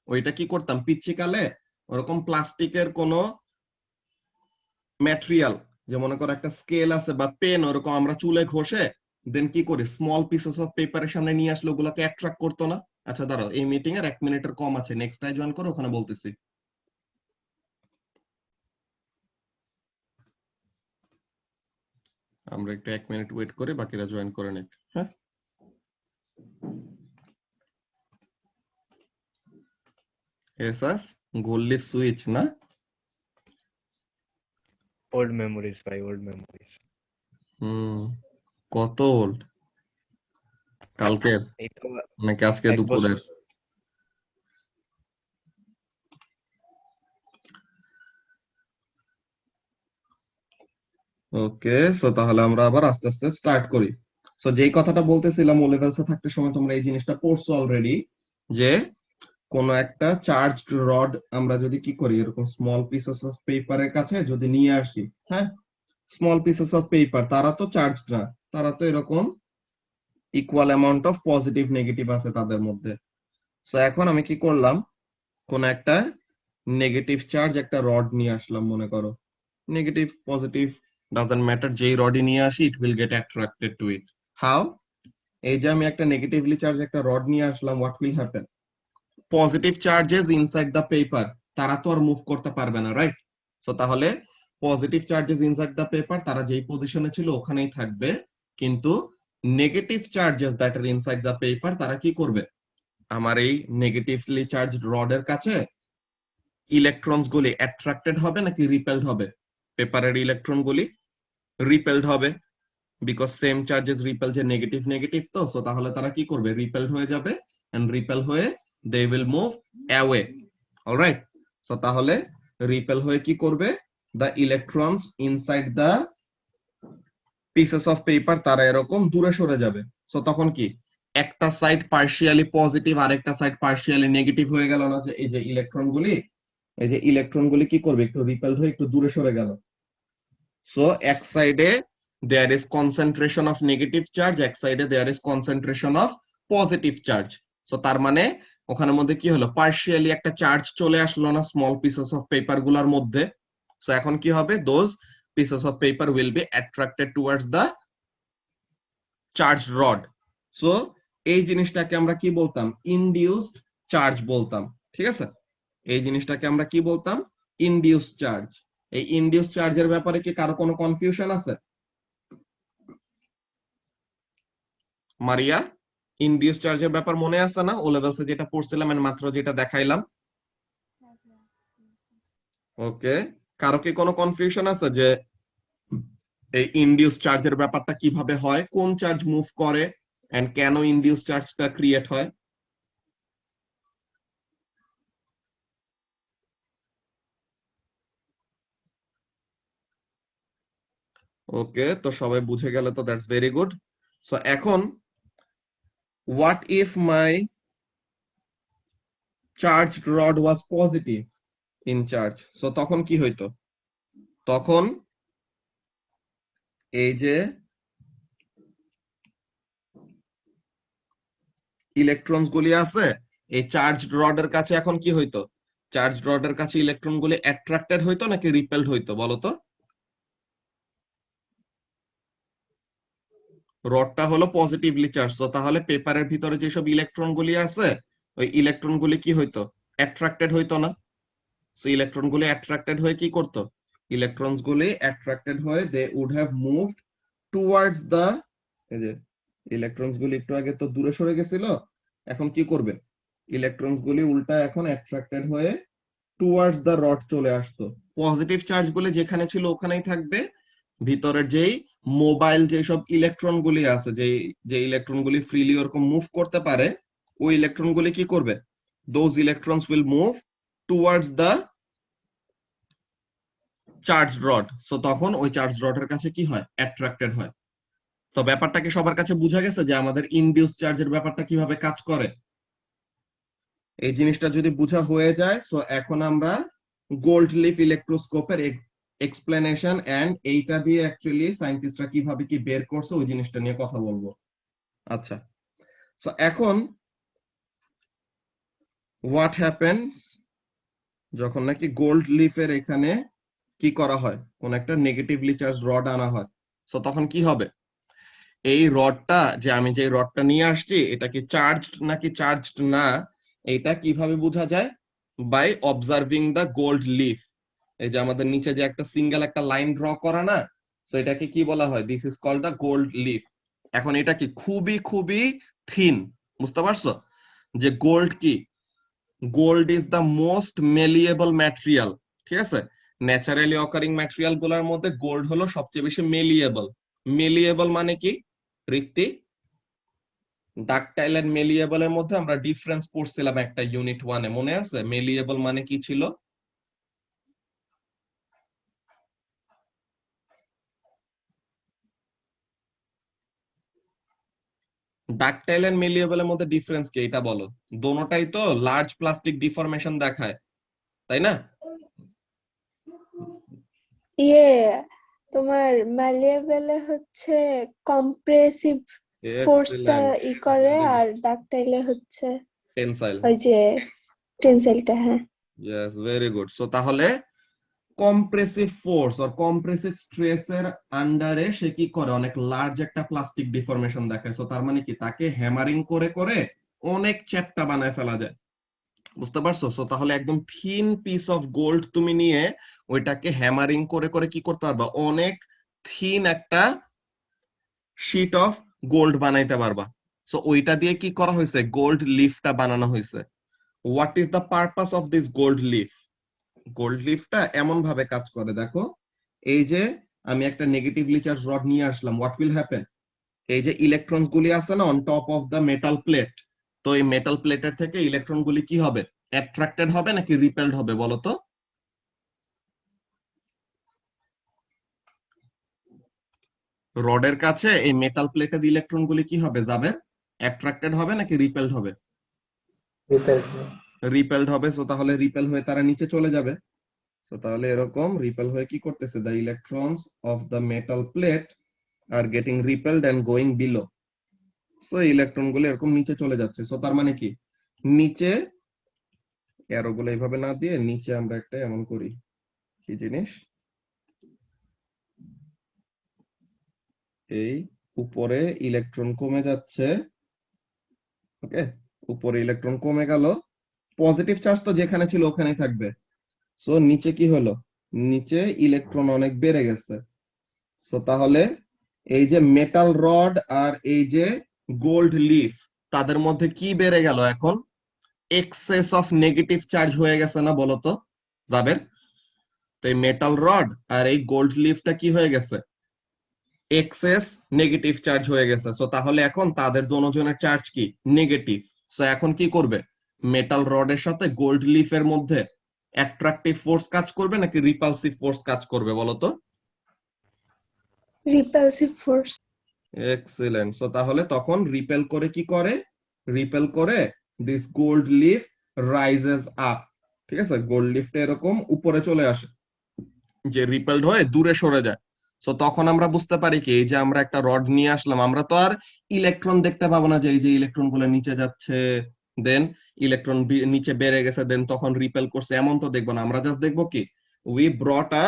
ওইটা কি করতাম পিচ্চিকালে, ওরকম প্লাস্টিকের কোন ম্যাটেরিয়াল, যে মনে করো একটা স্কেল আছে বা পেন, ওরকম আমরা চুলে ঘষে দেন কি করি স্মল পিসেস অফ পেপারের সামনে নিয়ে আসলে ওগুলোকে অ্যাট্রাক্ট করতো না? আচ্ছা দাঁড়াও, এই মিটিং এর 1 মিনিটের কম আছে, নেক্সট টাই জয়েন করো, ওখানে বলতেছি। আমরা একটু 1 মিনিট ওয়েট করে বাকিরা জয়েন করে নিক। হ্যাঁ, এসাস গোল্ডলিফ সুইচ না?
ওল্ড মেমোরিজ ভাই, ওল্ড মেমোরিজ।
কত ওল্ড? কালকের
এই তো
নাকি আজকে
1 বছর।
দুপুরের? ওকে, সো তাহলে আমরা আবার আস্তে আস্তে স্টার্ট করি। সো যেই কথাটা বলতেছিলাম, ও লেভেলসে থাকতে সময় তোমরা এই জিনিসটা পড়ছো অলরেডি, যে কোন একটা চার্জড রড আমরা যদি কি করি এরকম স্মল পিসেস অফ পেপারের কাছে যদি নিয়ে আসি, হ্যাঁ, স্মল পিসেস অফ পেপার, তারা তো চার্জড না, তারা তো এরকম equal amount of positive negative আছে তাদের মধ্যে। সো এখন আমি কি করলাম, কোন একটা নেগেটিভ চার্জ একটা রড নিয়ে আসলাম, মনে করো নেগেটিভ পজিটিভ ডাজন্ট ম্যাটার, যেই রডই নিয়ে আসি it will get attracted to it. How? এই যে আমি একটা নেগেটিভলি চার্জ একটা রড নিয়ে আসলাম, what will happen? Positive charges inside the paper, তারা তো আর মুভ করতে পারবে না, রাইট? সো তাহলে positive charges inside the paper, তারা যেই পজিশনে ছিল ওখানেই থাকবে, কিন্তু negative charges that are inside the paper, তারা কি করবে? আমার এই নেগেটিভলি চার্জড রডের কাছে ইলেকট্রনস গুলি অ্যাট্রাক্টেড হবে নাকি রিপেলড হবে? পেপারের ইলেকট্রন গুলি রিপেলড হবে, বিকজ সেম চার্জেস রিপেল, যে নেগেটিভ নেগেটিভ তো, সো তাহলে তারা কি করবে, রিপেলড হয়ে যাবে, এন্ড রিপেল হয়ে they will move away. Alright, so তাহলে রিপেল হয়ে কি করবে, the electrons inside the pieces of paper তারা এরকম দূরে সরে যাবে। সো তখন কি, একটা সাইড পার্শিয়ালি পজিটিভ আর একটা সাইড পার্শিয়ালি নেগেটিভ হয়ে গেল না, যে এই যে ইলেকট্রনগুলি, এই যে ইলেকট্রনগুলি কি করবে, একটু রিপেল হয়ে একটু দূরে সরে গেল। সো এক সাইডে there is concentration of negative charge, এক সাইডে there is concentration of positive charge। So তার মানে ওখানের মধ্যে কি হলো, পার্শিয়ালি একটা চার্জ চলে আসলো না স্মল পিসেস অফ পেপার গুলার মধ্যে। সো এখন কি হবে, those pieces of paper will be attracted towards the charged rod। So এই জিনিসটাকে আমরা কি বলতাম, ইনডিউসড চার্জ বলতাম। ঠিক আছে, এই জিনিসটাকে আমরা কি বলতাম, ইনডিউসড চার্জ। এই ইনডিউসড চার্জের ব্যাপারে কি কারো কোনো কনফিউশন আছে? মারিয়া, ইনডিউসড চার্জের ব্যাপার মনে আছে না, ও লেভেলসে যেটা পড়ছিলাম এন্ড মাত্র যেটা দেখাইলাম? ওকে, কারো কি কোনো কনফিউশন আছে যে এই ইনডিউসড চার্জের ব্যাপারটা কিভাবে হয়, কোন চার্জ মুভ করে এন্ড কেন ইনডিউসড চার্জটা ক্রিয়েট হয়? ওকে, তো সবাই বুঝে গেলে তো দ্যাটস ভেরি গুড। সো এখন what if my charged rod was positive in charge? So তখন কি হইতো, তখন এই যে ইলেকট্রনস গুলি আছে এই চার্জড রডের কাছে, এখন কি হইতো, চার্জড রডের কাছে ইলেকট্রন গুলি অ্যাট্রাক্টেড হইতো নাকি রিপেলড হইতো, বলো তো? রডটা হলো পজিটিভলি চার্জ, তো তাহলে পেপারের ভিতরে যেসব ইলেকট্রন গুলি আছে ওই ইলেকট্রন গুলি কি হইতো, অ্যাট্রাক্টেড হইতো না? সো ইলেকট্রন গুলি অ্যাট্রাক্টেড হয়ে কি করতো, ইলেকট্রনস গুলি অ্যাট্রাক্টেড হয়ে they would have moved towards the, এই যে ইলেকট্রনস গুলি একটু আগে তো দূরে সরে গেছিল, এখন কি করবে, ইলেকট্রনস গুলি উল্টা এখন অ্যাট্রাক্টেড হয়ে টুয়ার্ডস দ্য রড চলে আসতো। পজিটিভ চার্জ গুলি যেখানে ছিল ওখানেই থাকবে, ভিতরের যেই মোবাইল যেসব ইলেকট্রন গুলি আছে, যে ইলেকট্রন গুলি ফ্রিলি ওরকম মুভ করতে পারে, ওই ইলেকট্রন গুলি কি করবে, those electrons will move towards the charged rod. So তখন ওই চার্জড রডের কাছে কি হয়, অ্যাট্রাক্টেড হয়। তো ব্যাপারটা কি সবার কাছে বোঝা গেছে যে আমাদের ইনডিউস চার্জের ব্যাপারটা কিভাবে কাজ করে? এই জিনিসটা যদি বোঝা হয়ে যায়, সো এখন আমরা গোল্ড লিফ ইলেকট্রোস্কোপের এক্সপ্লেনেশন এন্ড এইটা দিয়ে অ্যাকচুয়ালি সায়েন্টিস্টরা কিভাবে কি বের করছে ওই জিনিসটা নিয়ে কথা বলবো। আচ্ছা, সো এখন হোয়াট হ্যাপেন্স যখন নাকি গোল্ড লিফের এখানে কি করা হয়, কোন একটা নেগেটিভলি চার্জ রড আনা হয়, সো তখন কি হবে, এই রডটা, যে আমি যে রডটা নিয়ে আসছি এটা কি চার্জড নাকি চার্জড না, এটা কিভাবে বোঝা যায়, by observing the gold leaf. এই যে আমাদের নিচে যে একটা সিঙ্গেল একটা লাইন ড্র করা না, সো এটাকে কি বলা হয়, this is called the gold leaf. এখন এটা কি খুবই খুবই থিন, বুঝতে পারছো যে গোল্ড কি, gold is the most malleable material. ঠিক আছে, ন্যাচারালি অকারিং ম্যাটেরিয়াল গুলোর মধ্যে গোল্ড হলো সবচেয়ে বেশি মেলিয়েবল। মেলিয়েবল মানে কি রিক্তি, ডাকটাইল এন্ড মেলিয়েবল এর মধ্যে আমরা ডিফারেন্স পড়ছিলাম একটা ইউনিট 1 এ, মনে আছে মেলিয়েবল মানে কি ছিল? ডাকটাইল এন্ড মেলিয়েবল এর মধ্যে ডিফারেন্স কি এটা বলো? দোনোটাই তো লার্জ প্লাস্টিক ডিফরমেশন দেখায়, তাই না?
তোমার ম্যালিয়েবলে হচ্ছে কম্প্রেসিভ ফোর্সটা
এক্সিলেন্ট,
করে, আর ডাকটাইলে হচ্ছে
টেনসাইল।
ওই যে টেনসাইলটা। হ্যাঁ,
ইয়েস, ভেরি গুড। সো তাহলে কম্প্রেসিভ ফোর্স আর কম্প্রেসিভ স্ট্রেস এর আন্ডারে সে কি করে, অনেক লার্জ একটা প্লাস্টিক ডিফরমেশন দেখায়। সো তার মানে কি তাকে হ্যামারিং করে করে অনেক চ্যাপ্টা বানায় ফেলা যায়, বুঝতে পারছো? সো তাহলে একদম থিন পিস অফ গোল্ড তুমি নিয়ে ওইটাকে হ্যামারিং করে করে কি করতে পারবা, অনেক থিন একটা শীট অফ গোল্ড বানাইতে পারবা। সো ওইটা দিয়ে কি করা হয়েছে, গোল্ড লিফটা বানানো হয়েছে। What is the purpose of this gold leaf? Gold লিফটা এমন ভাবে কাজ করে, দেখো এই যে আমি একটা নেগেটিভলি চার্জ রড নিয়ে আসলাম, হোয়াট উইল হ্যাপেন? এই যে ইলেকট্রন গুলি আছে না on top of the metal plate, তো এই মেটাল প্লেটের থেকে ইলেকট্রন গুলি কি হবে? অ্যাট্রাক্টেড হবে নাকি রিপেলড হবে বলো তো? রডের কাছে এই মেটাল প্লেটের ইলেকট্রন গুলি কি হবে? যাবে, অ্যাট্রাক্টেড হবে নাকি রিপেলড হবে?
রিপেল
রিপেলড হবে। সো তাহলে রিপেল হয়ে তারা নিচে চলে যাবে। সো তাহলে এরকম রিপেল হয়ে কি করতেছে? The electrons of the metal plate are getting repelled and going below. So electron গুলো এরকম নিচে চলে যাচ্ছে। সো তার মানে কি, নিচে অ্যারো গুলো এইভাবে না দিয়ে নিচে আমরা একটা এমন করি, কি জিনিস, এই উপরে ইলেকট্রন কমে যাচ্ছে, ওকে, উপরে ইলেকট্রন কমে গেল, পজিটিভ চার্জ তো যেখানে ছিল ওখানেই থাকবে। সো নিচে কি হলো? নিচে ইলেকট্রন অনেক বেড়ে গেছে। সো তাহলে এই যে মেটাল রড আর এই যে গোল্ড লিফ, তাদের মধ্যে কি বেড়ে গেল? এখন এক্সেস অফ নেগেটিভ চার্জ হয়ে গেছে না বলতো জাবের? তো এই মেটাল রড আর এই গোল্ড লিফটা কি হয়ে গেছে? এক্সেস নেগেটিভ চার্জ হয়ে গেছে। সো তাহলে এখন তাদের দুজনের চার্জ কি? নেগেটিভ। সো এখন কি করবে? মেটাল রডের সাথে গোল্ড লিফের মধ্যে অ্যাট্রাকটিভ ফোর্স কাজ করবে নাকি রিপালসিভ ফোর্স কাজ করবে বলতো?
Repulsive force.
এক্সিলেন্ট। সো তাহলে তখন রিপেল করে কি করে? রিপেল করে this gold leaf rises up. ঠিক আছে, গোল্ড লিফটা এরকম উপরে চলে আসে, যে রিপেলড হয়ে দূরে সরে যায়। সো তখন আমরা বুঝতে পারি কি, এই যে আমরা একটা রড নিয়ে আসলাম, আমরা তো আর ইলেকট্রন দেখতে পাবো না যে এই যে ইলেকট্রন গুলো নিচে যাচ্ছে, দেন ইলেকট্রন নিচে বেড়ে গেছে, দেন তখন রিপেল করছে, এমন তো দেখবো না। আমরা জাস্ট দেখবো কি, we ব্রট a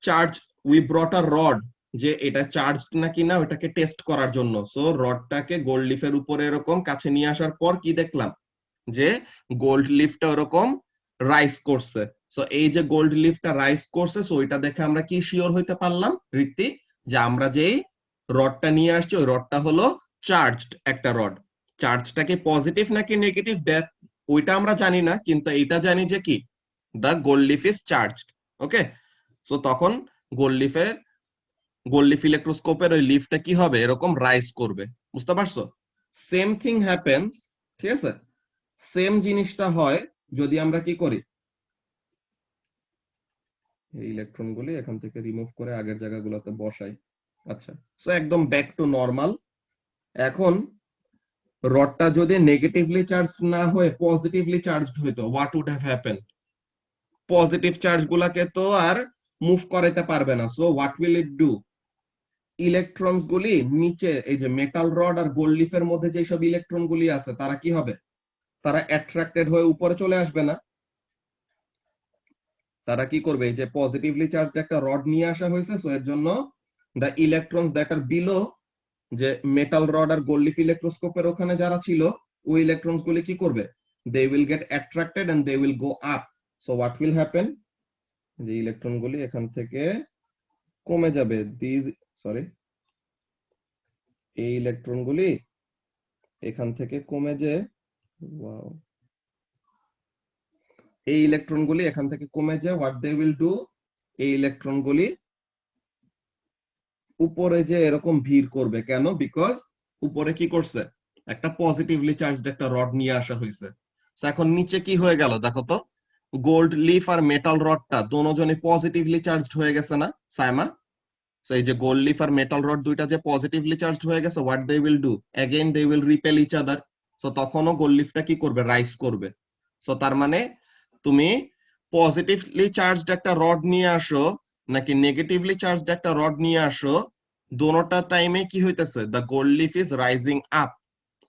charge, we ব্রট a rod, যে এটা চার্জ নাকি না ওটাকে টেস্ট করার জন্য। সো রডটাকে গোল্ড লিফের উপরে এরকম কাছে নিয়ে আসার পর কি দেখলাম, যে গোল্ড লিফটা ওরকম রাইজ করছে। সো এই যে গোল্ড লিফটা রাইজ করছে, সো ওইটা দেখে আমরা কি শিওর হইতে পারলাম ঋত্বিক, যে আমরা যেই রডটা নিয়ে আসছি ওই রডটা হলো চার্জড একটা রড। চার্জটা কি পজিটিভ নাকি নেগেটিভ ওইটা আমরা জানি না, কিন্তু এইটা জানি যে কি, the gold leaf is charged. Okay, so তখন গোল্ড লিফ ইলেকট্রোস্কোপের ওই লিফটা কি হবে? এরকম রাইজ করবে। বুঝতে পারছো? সেম থিং হ্যাপেন্স, ঠিক আছে, সেম জিনিসটা হয় যদি আমরা কি করি, এই ইলেকট্রন গুলি এখান থেকে রিমুভ করে আগের জায়গাগুলোতে বসাই। আচ্ছা, সো একদম ব্যাক টু নরমাল। এখন রডটা যদি নেগেটিভলি চার্জড না হয়ে পজিটিভলি চার্জড হইতো, what would have happen? Positive charge গুলাকে তো আর মুভ করাইতে পারবে না। So what will it do? Electrons গুলি নিচে, এই যে মেটাল রড আর গোল্ড লিফের মধ্যে যেসব ইলেকট্রন গুলি আছে তারা কি হবে? তারা অ্যাট্রাক্টেড হয়ে উপরে চলে আসবে না। তারা কি করবে? এই যে পজিটিভলি চার্জ একটা রড নিয়ে আসা হয়েছে, সো এর জন্য the electrons that are below, যে মেটাল রড আর গোল্ড লিফ ইলেকট্রোস্কোপের ওখানে যারা ছিল, ওই ইলেকট্রনস গুলি কি করবে? They will get attracted and they will go up. So what will happen? যে ইলেকট্রন গুলি এখান থেকে কমে যাবে, সরি, এই ইলেকট্রন গুলি এখান থেকে কমে যে, ওয়াও, এই ইলেকট্রন গুলি এখান থেকে কমে যে হোয়াট দে উইল ডু, এই ইলেকট্রন গুলি উপরে যে এরকম ভিড় করবে। কেন? বিকজ উপরে কি করছে? একটা পজিটিভলি চার্জড একটা রড নিয়ে আসা হয়েছে। এখন নিচে কি হয়ে গেল দেখো তো, গোল্ড লিফ আর মেটাল রডটা দুজনে পজিটিভলি চার্জড হয়ে গেছে না সাইমা? সো এই যে গোল্ড লিফ আর মেটাল রড দুইটা যে পজিটিভলি চার্জড হয়ে গেছে, what they will do, again they will repel each other. So তখনও গোল্ড লিফটা কি করবে? রাইজ করবে। সো তার মানে তুমি পজিটিভলি চার্জড একটা রড নিয়ে আসো নাকি নেগেটিভলি চার্জড একটা রড নিয়ে আসো, দোনোটা টাইমে কি হইতেছে? The gold leaf is rising up.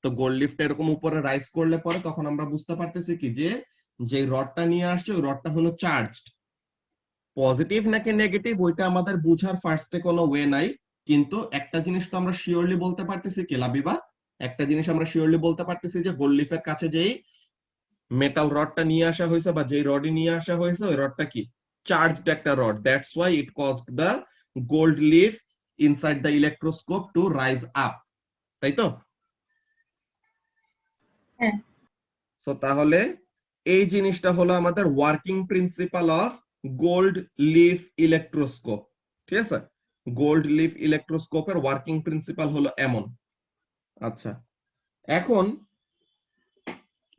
তো গোল্ড লিফটা এরকম উপরে রাইজ করলে পরে তখন আমরা বুঝতে পারতেছি কি, যে যে রডটা নিয়ে আসছে ওই রডটা হলো চার্জড। পজিটিভ নাকি নেগেটিভ ওইটা আমাদের বুঝার ফার্স্টে কোনো ওয়ে নাই, কিন্তু একটা জিনিস তো আমরা শিওরলি বলতে পারতেছি কি লাবিবা, একটা জিনিস আমরা শিওরলি বলতে পারতেছি যে গোল্ড লিফের কাছে যেই মেটাল রডটা নিয়ে আসা হয়েছে বা যেই রডই নিয়ে আসা হয়েছে ওই রডটা কি? চার্জড একটা rod. That's why it caused the gold leaf inside the electroscope to rise up. তাই তো?
হ্যাঁ।
সো তাহলে এই জিনিসটা হলো আমাদের working principal of gold leaf electroscope. ঠিক আছে, গোল্ড লিফ ইলেকট্রোস্কোপের ওয়ার্কিং প্রিন্সিপাল হলো এমন। আচ্ছা, এখন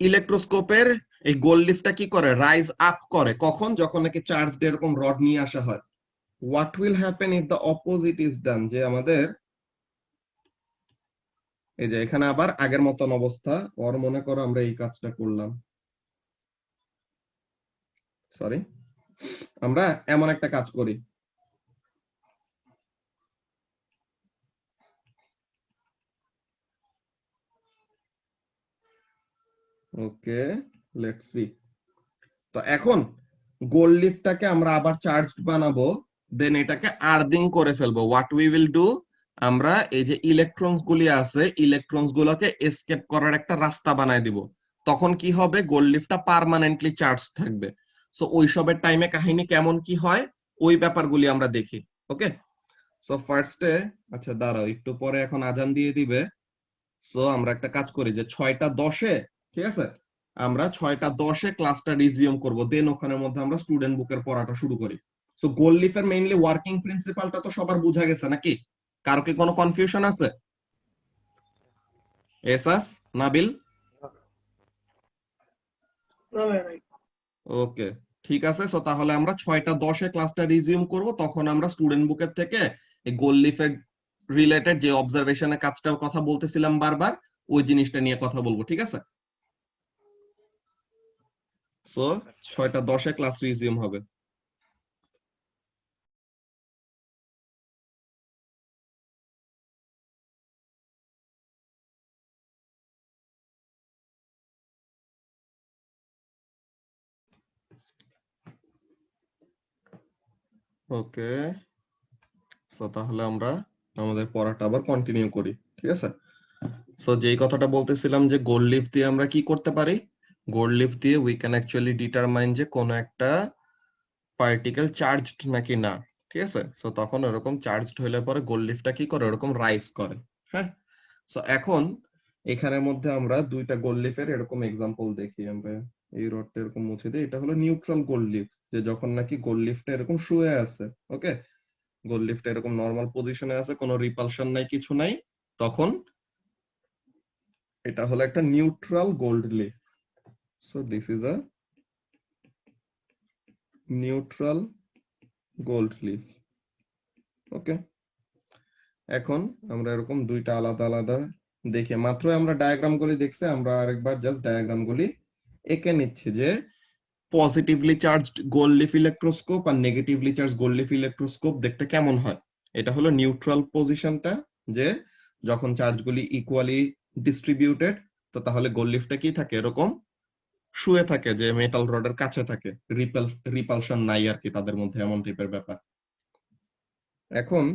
ইলেকট্রোস্কোপের এই গোল্ড লিফটা কি করে, রাইজ আপ করে কখন, যখন নাকি চার্জ এরকম রড নিয়ে আসা হয়। What will happen if the opposite is done, যে আমাদের এই যে এখানে আবার আগের মতন অবস্থা, ওর মনে করো আমরা এই কাজটা করলাম, সরি, আমরা এমন একটা কাজ করি, ওকে লেটস সি। তো এখন গোল্ড লিফটাকে আমরা আবার চার্জড বানাবো, দেন এটাকে আর্দিং করে ফেলবো। হোয়াট উই উইল ডু, আমরা এই যে ইলেকট্রনস গুলি আছে, ইলেকট্রনস গুলোকে এসকেপ করার একটা রাস্তা বানায় দিব। তখন কি হবে, গোল্ড লিফটটা পার্মানেন্টলি চার্জ থাকবে। সো ওইসবের টাইমে কাহিনী কেমন কি হয়, ওই ব্যাপারগুলি আমরা দেখি। ওকে, সো ফার্স্টে, আচ্ছা দাঁড়াও একটু পরে এখন আজান দিয়ে দিবে। সো আমরা একটা কাজ করি যে 6টা 10-এ, ঠিক আছে, আমরা 6টা 10-এ ক্লাসটা রিজিউম করব, দেন ওখানের মধ্যে আমরা স্টুডেন্ট বুকের পড়াটা শুরু করি। সো গোল্ড লিফের মেইনলি ওয়ার্কিং প্রিন্সিপালটা তো সবার বোঝা গেছে নাকি? কারো কি কোনো কনফিউশন আছে? এসাস, নাবিল?
না ভাই ভাই
ওকে, ঠিক আছে। সো তাহলে আমরা 6টা 10-এ ক্লাসটা রিজিউম করব, তখন আমরা স্টুডেন্ট বুকের থেকে এই গোল্ড লিফের রিলেটেড যে অবজারভেশনের কাজটার কথা বলতেছিলাম বারবার, ওই জিনিসটা নিয়ে কথা বলবো, ঠিক আছে? সো 6টা 10-এ ক্লাস রিজিউম হবে। ওকে, সো তাহলে আমরা আমাদের পড়াটা আবার কন্টিনিউ করি, ঠিক আছে? সো যেই কথাটা বলতেছিলাম যে গোল্ড লিফ দিয়ে আমরা কি করতে পারি, গোল্ড লিফ দিয়ে উই ক্যান অ্যাকচুয়ালি ডিটারমাইন যে কোন একটা পার্টিকেল চার্জড নাকি না, ঠিক আছে? সো তখন এরকম চার্জড হইলে পরে গোল্ড লিফটা কি করে, এরকম রাইজ করে। হ্যাঁ, সো এখন এখানের মধ্যে আমরা দুইটা গোল্ড লিফের এরকম এক্সাম্পল দেখি। আমরা এই রডটা এরকম মুছে দিই, এটা হলো নিউট্রাল গোল্ড লিফ, যে যখন নাকি গোল্ড লিফটা এরকম শুয়ে আছে, ওকে, গোল্ড লিফটা এরকম নরমাল পজিশনে আছে, কোনো রিপালশন নাই, কিছু নাই, তখন এটা হলো একটা neutral gold leaf. So this is a neutral gold leaf. Okay, এখন আমরা এরকম দুইটা আলাদা আলাদা দেখে, মাত্র আমরা ডায়াগ্রাম গুলি দেখছি, আমরা আরেকবার জাস্ট ডায়াগ্রাম গুলি এঁকে নিচ্ছি যে positively charged gold leaf electroscope আর negatively charge gold leaf electroscope দেখতে কেমন হয়। এটা হলো নিউট্রাল পজিশনটা, যে যখন চার্জগুলি ইকুয়ালি ডিস্ট্রিবিউটেড, তো তাহলে গোল্ড লিফটা কি থাকে, এরকম শুয়ে থাকে, যে মেটাল রডের কাছে থাকে, রিপালশন নাই আর কি তাদের মধ্যে, এমন টাইপের ব্যাপার। এখন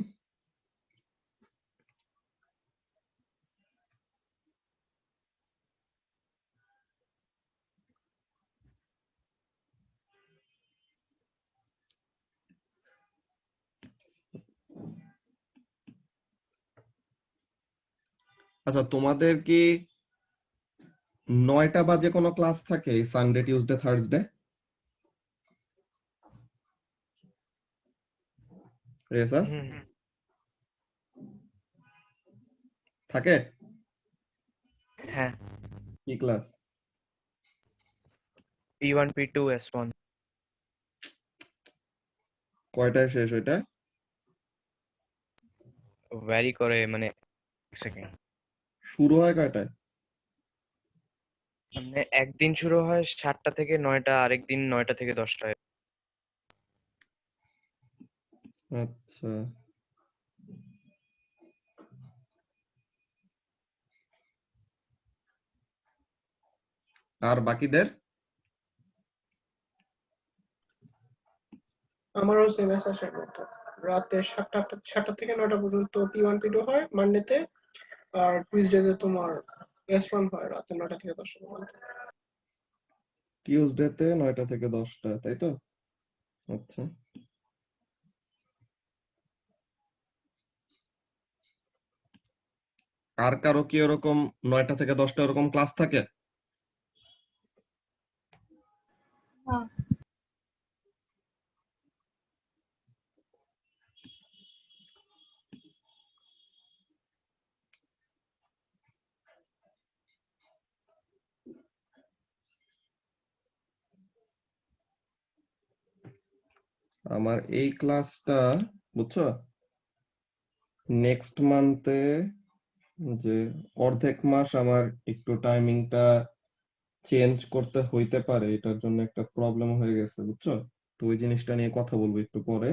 আচ্ছা, তোমাদের কি 9টা বাজে কোনো ক্লাস থাকে সানডে টিউসডে থার্সডে? রেসাস থাকে?
হ্যাঁ,
কি ক্লাস?
P1 P2 S1
কয়টায় শেষ ওইটা?
ভ্যারি করে, মানে সেকেন্ড,
শুরু হয় কয়টায়?
মানে একদিন শুরু হয় 7টা থেকে 9টা, আরেকদিন 9টা থেকে 10টায়।
আচ্ছা, আর বাকিদের?
আমারও সেম এসের মতো রাতে 7টা থেকে 9টা পর্যন্ত P1 P2 হয় মানডেতে, আর টুইসডেতে তোমার S1 হয় রাতে 9টা থেকে 10টা পর্যন্ত।
টিউসডেতে 9টা থেকে 10টা, তাই তো? আচ্ছা, আর কারো কি এরকম 9টা থেকে 10টা এরকম ক্লাস থাকে?
হ্যাঁ।
আমার এই ক্লাসটা বুঝছো নেক্সট মান্থে যে অর্ধেক মাস আমার একটু টাইমিংটা চেঞ্জ করতে হইতে পারে, এটার জন্য একটা প্রবলেম হয়ে গেছে বুঝছো। তো ওই জিনিসটা নিয়ে কথা বলবো একটু পরে।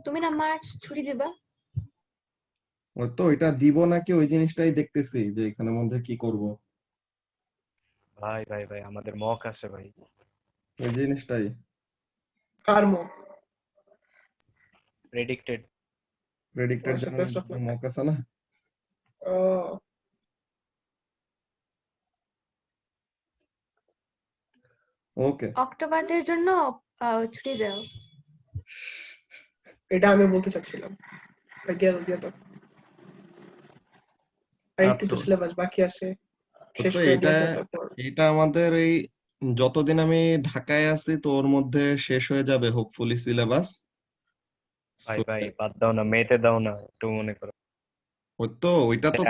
তুমি না মার্চ ছুটি দিবা?
ওই তো এটা দিব নাকি ওই জিনিসটাই দেখতেছি যে এখানের মধ্যে কি করব,
ভাই ভাই ভাই আমাদের মক আছে ভাই।
ওই জিনিসটাই।
কার মুখ?
প্রেডিক্টেড।
প্রেডিক্টেড
আচ্ছা,
journal
best of luck.
Mock আছে না? ওকে,
অক্টোবরের জন্য ছুটি দাও।
এটা আমি বলতে চাচ্ছিলাম। ভাই দিয়ে দাও, দিয়ে দাও। আর একটু তো
আচ্ছা।
সিলেবাস বাকি আছে, শেষ
তো
করে
এটা
দিয়ে দাও তারপর।
এটা আমাদের এই যতদিন আমি ঢাকায় আছি তো ওর মধ্যে শেষ হয়ে যাবে হোপফুলি সিলেবাস।
ভাই ভাই বাদ দাও না, মেতে দাও না একটু মনে করো।
ওই তো ওইটা তো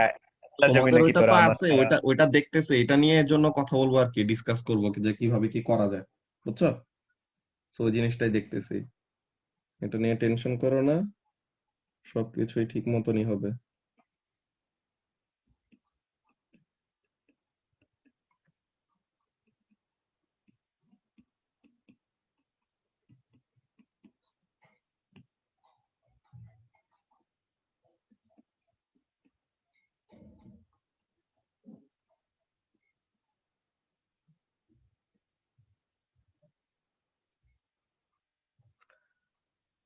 একলা যাবি
তোমাদের
নাকি
ওইটা
তোরা
তো
আমার
আছে,
ছাড়া?
ওইটা দেখতেছে, এটা নিয়ে এর জন্য কথা বলবো আর কি, ডিসকাস করবো যে কিভাবে কি করা যায় বুঝছো। তো ওই জিনিসটাই দেখতেছি, এটা নিয়ে টেনশন করো না, সবকিছুই ঠিক মতনই হবে।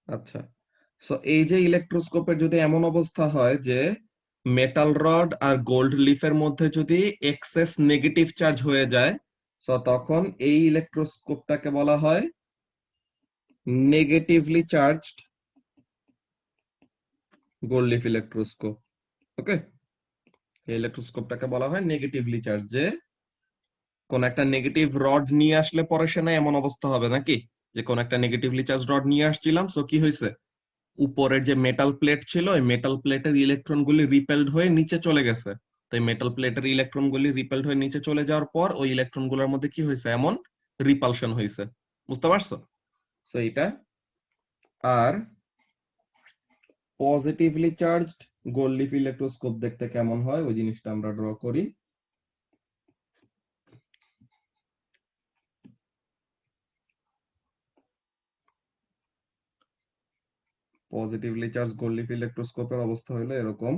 আচ্ছা, সো এই যে ইলেকট্রোস্কোপের যদি এমন অবস্থা হয় যে মেটাল রড আর গোল্ড লিফের মধ্যে যদি এক্সেস নেগেটিভ চার্জ হয়ে যায়, সো তখন এই ইলেকট্রোস্কোপটাকে বলা হয় negatively charged gold leaf electroscope. Okay, এই ইলেকট্রোস্কোপটাকে বলা হয় নেগেটিভলি চার্জ, যে কোন একটা নেগেটিভ রড নিয়ে আসলে পরে সে না এমন অবস্থা হবে নাকি যে কোন একটা নেগেটিভলি চার্জ রড নিয়ে আসছিলাম, সো কি হয়েছে উপরের যে মেটাল প্লেট ছিল ওই মেটাল প্লেটের ইলেকট্রন গুলি রিপেলড হয়ে নিচে চলে গেছে। তো এই মেটাল প্লেটের ইলেকট্রন গুলি রিপেলড হয়ে নিচে চলে যাওয়ার পর ওই ইলেকট্রন গুলোর মধ্যে কি হয়েছে এমন রিপালশন হয়েছে, বুঝতে পারছো? সো এটা আর positively charged gold leaf electroscope দেখতে কেমন হয় ওই জিনিসটা আমরা ড্র করি। পজিটিভলি চার্জ গোল্ড লিফ ইলেকট্রোস্কোপের অবস্থা হলো এরকম।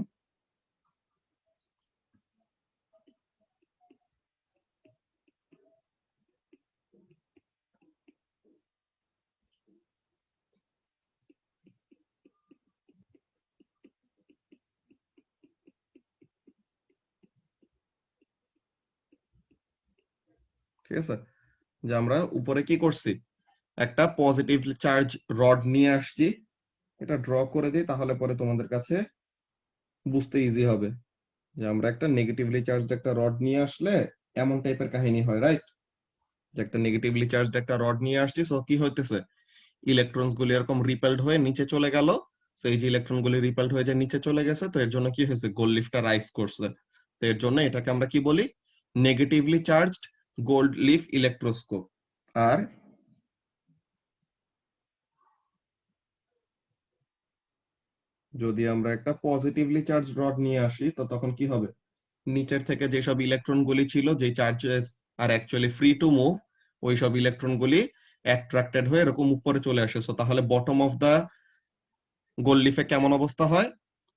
ঠিক আছে, যে আমরা উপরে কি করছি একটা পজিটিভ চার্জ রড নিয়ে আসছি, এটা ড্র করে দিই তাহলে পরে তোমাদের কাছে বুঝতে ইজি হবে যে আমরা একটা নেগেটিভলি চার্জড একটা রড নিয়ে আসলে এমন টাইপের কাহিনী হয়, রাইট? যে একটা নেগেটিভলি চার্জড একটা রড নিয়ে আসছি, সো কি হইতেছে ইলেকট্রনস গুলি এরকম রিপেলড হয়ে নিচে চলে গেল। সো এই যে ইলেকট্রন গুলি রিপেলড হয়ে যে নিচে চলে গেছে, তো এর জন্য কি হয়েছে গোল্ড লিফটা রাইজ করছে। তো এর জন্য এটাকে আমরা কি বলি negatively charged gold leaf electroscope. আর যদি আমরা একটা পজিটিভলি চার্জ রড নিয়ে আসি তো তখন কি হবে নিচের থেকে যেসব ইলেকট্রন গুলি ছিল যে charges are actually free to move, ওই সব ইলেকট্রন গুলি অ্যাট্রাক্টেড হয়ে এরকম উপরে চলে আসে। সো তাহলে বটম অফ দা গোল্ড লিফে কেমন অবস্থা হয়,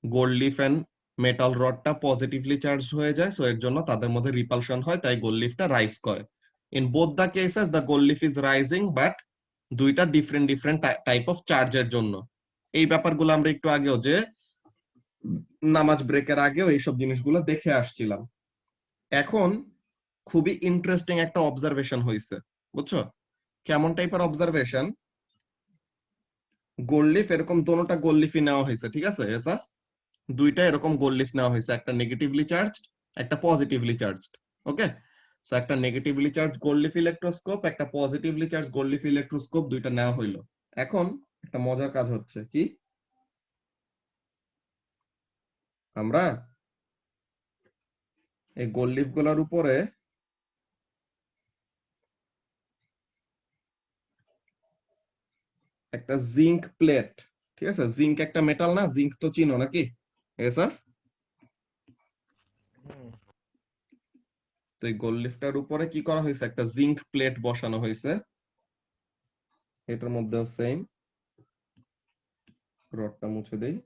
গোল্ড লিফ এন্ড মেটাল রডটা পজিটিভলি চার্জড হয়ে যায়, সো এর জন্য তাদের মধ্যে রিপালশন হয়, তাই গোল্ড লিফটা রাইজ করে। In both the cases the gold leaf is rising, but দুইটা ডিফারেন্ট ডিফারেন্ট টাইপ অফ চার্জের জন্য। এই ব্যাপারগুলো আমরা একটু আগেও যে নামাজ ব্রেকের আগেও এইসব জিনিসগুলো দেখে আসছিলাম। এখন খুবই ইন্টারেস্টিং একটা অবজারভেশন হয়েছে, বুঝছো? কেমন টাইপের অবজারভেশন, গোল্ড লিফ এরকম দোনোটা গোল্ড লিফই নেওয়া হয়েছে, ঠিক আছে এসাস দুইটা এরকম গোল্ড লিফ নেওয়া হয়েছে, একটা নেগেটিভলি চার্জড একটা পজিটিভলি চার্জড। ওকে, সো একটা negatively charge gold leaf electroscope একটা positively charge gold leaf electroscope দুইটা নেওয়া হইলো। এখন একটা মজার কাজ হচ্ছে কি, আমরা এই গোল্ড লিফ গুলার উপরে একটা জিঙ্ক প্লেট, ঠিক আছে, জিঙ্ক একটা মেটাল না, জিঙ্ক তো চিনো নাকি এসাস? তো এই গোল্ড লিফটার উপরে কি করা হয়েছে, একটা জিঙ্ক প্লেট বসানো হয়েছে, এটার মধ্যেও সেম। রডটা মুছে দেই।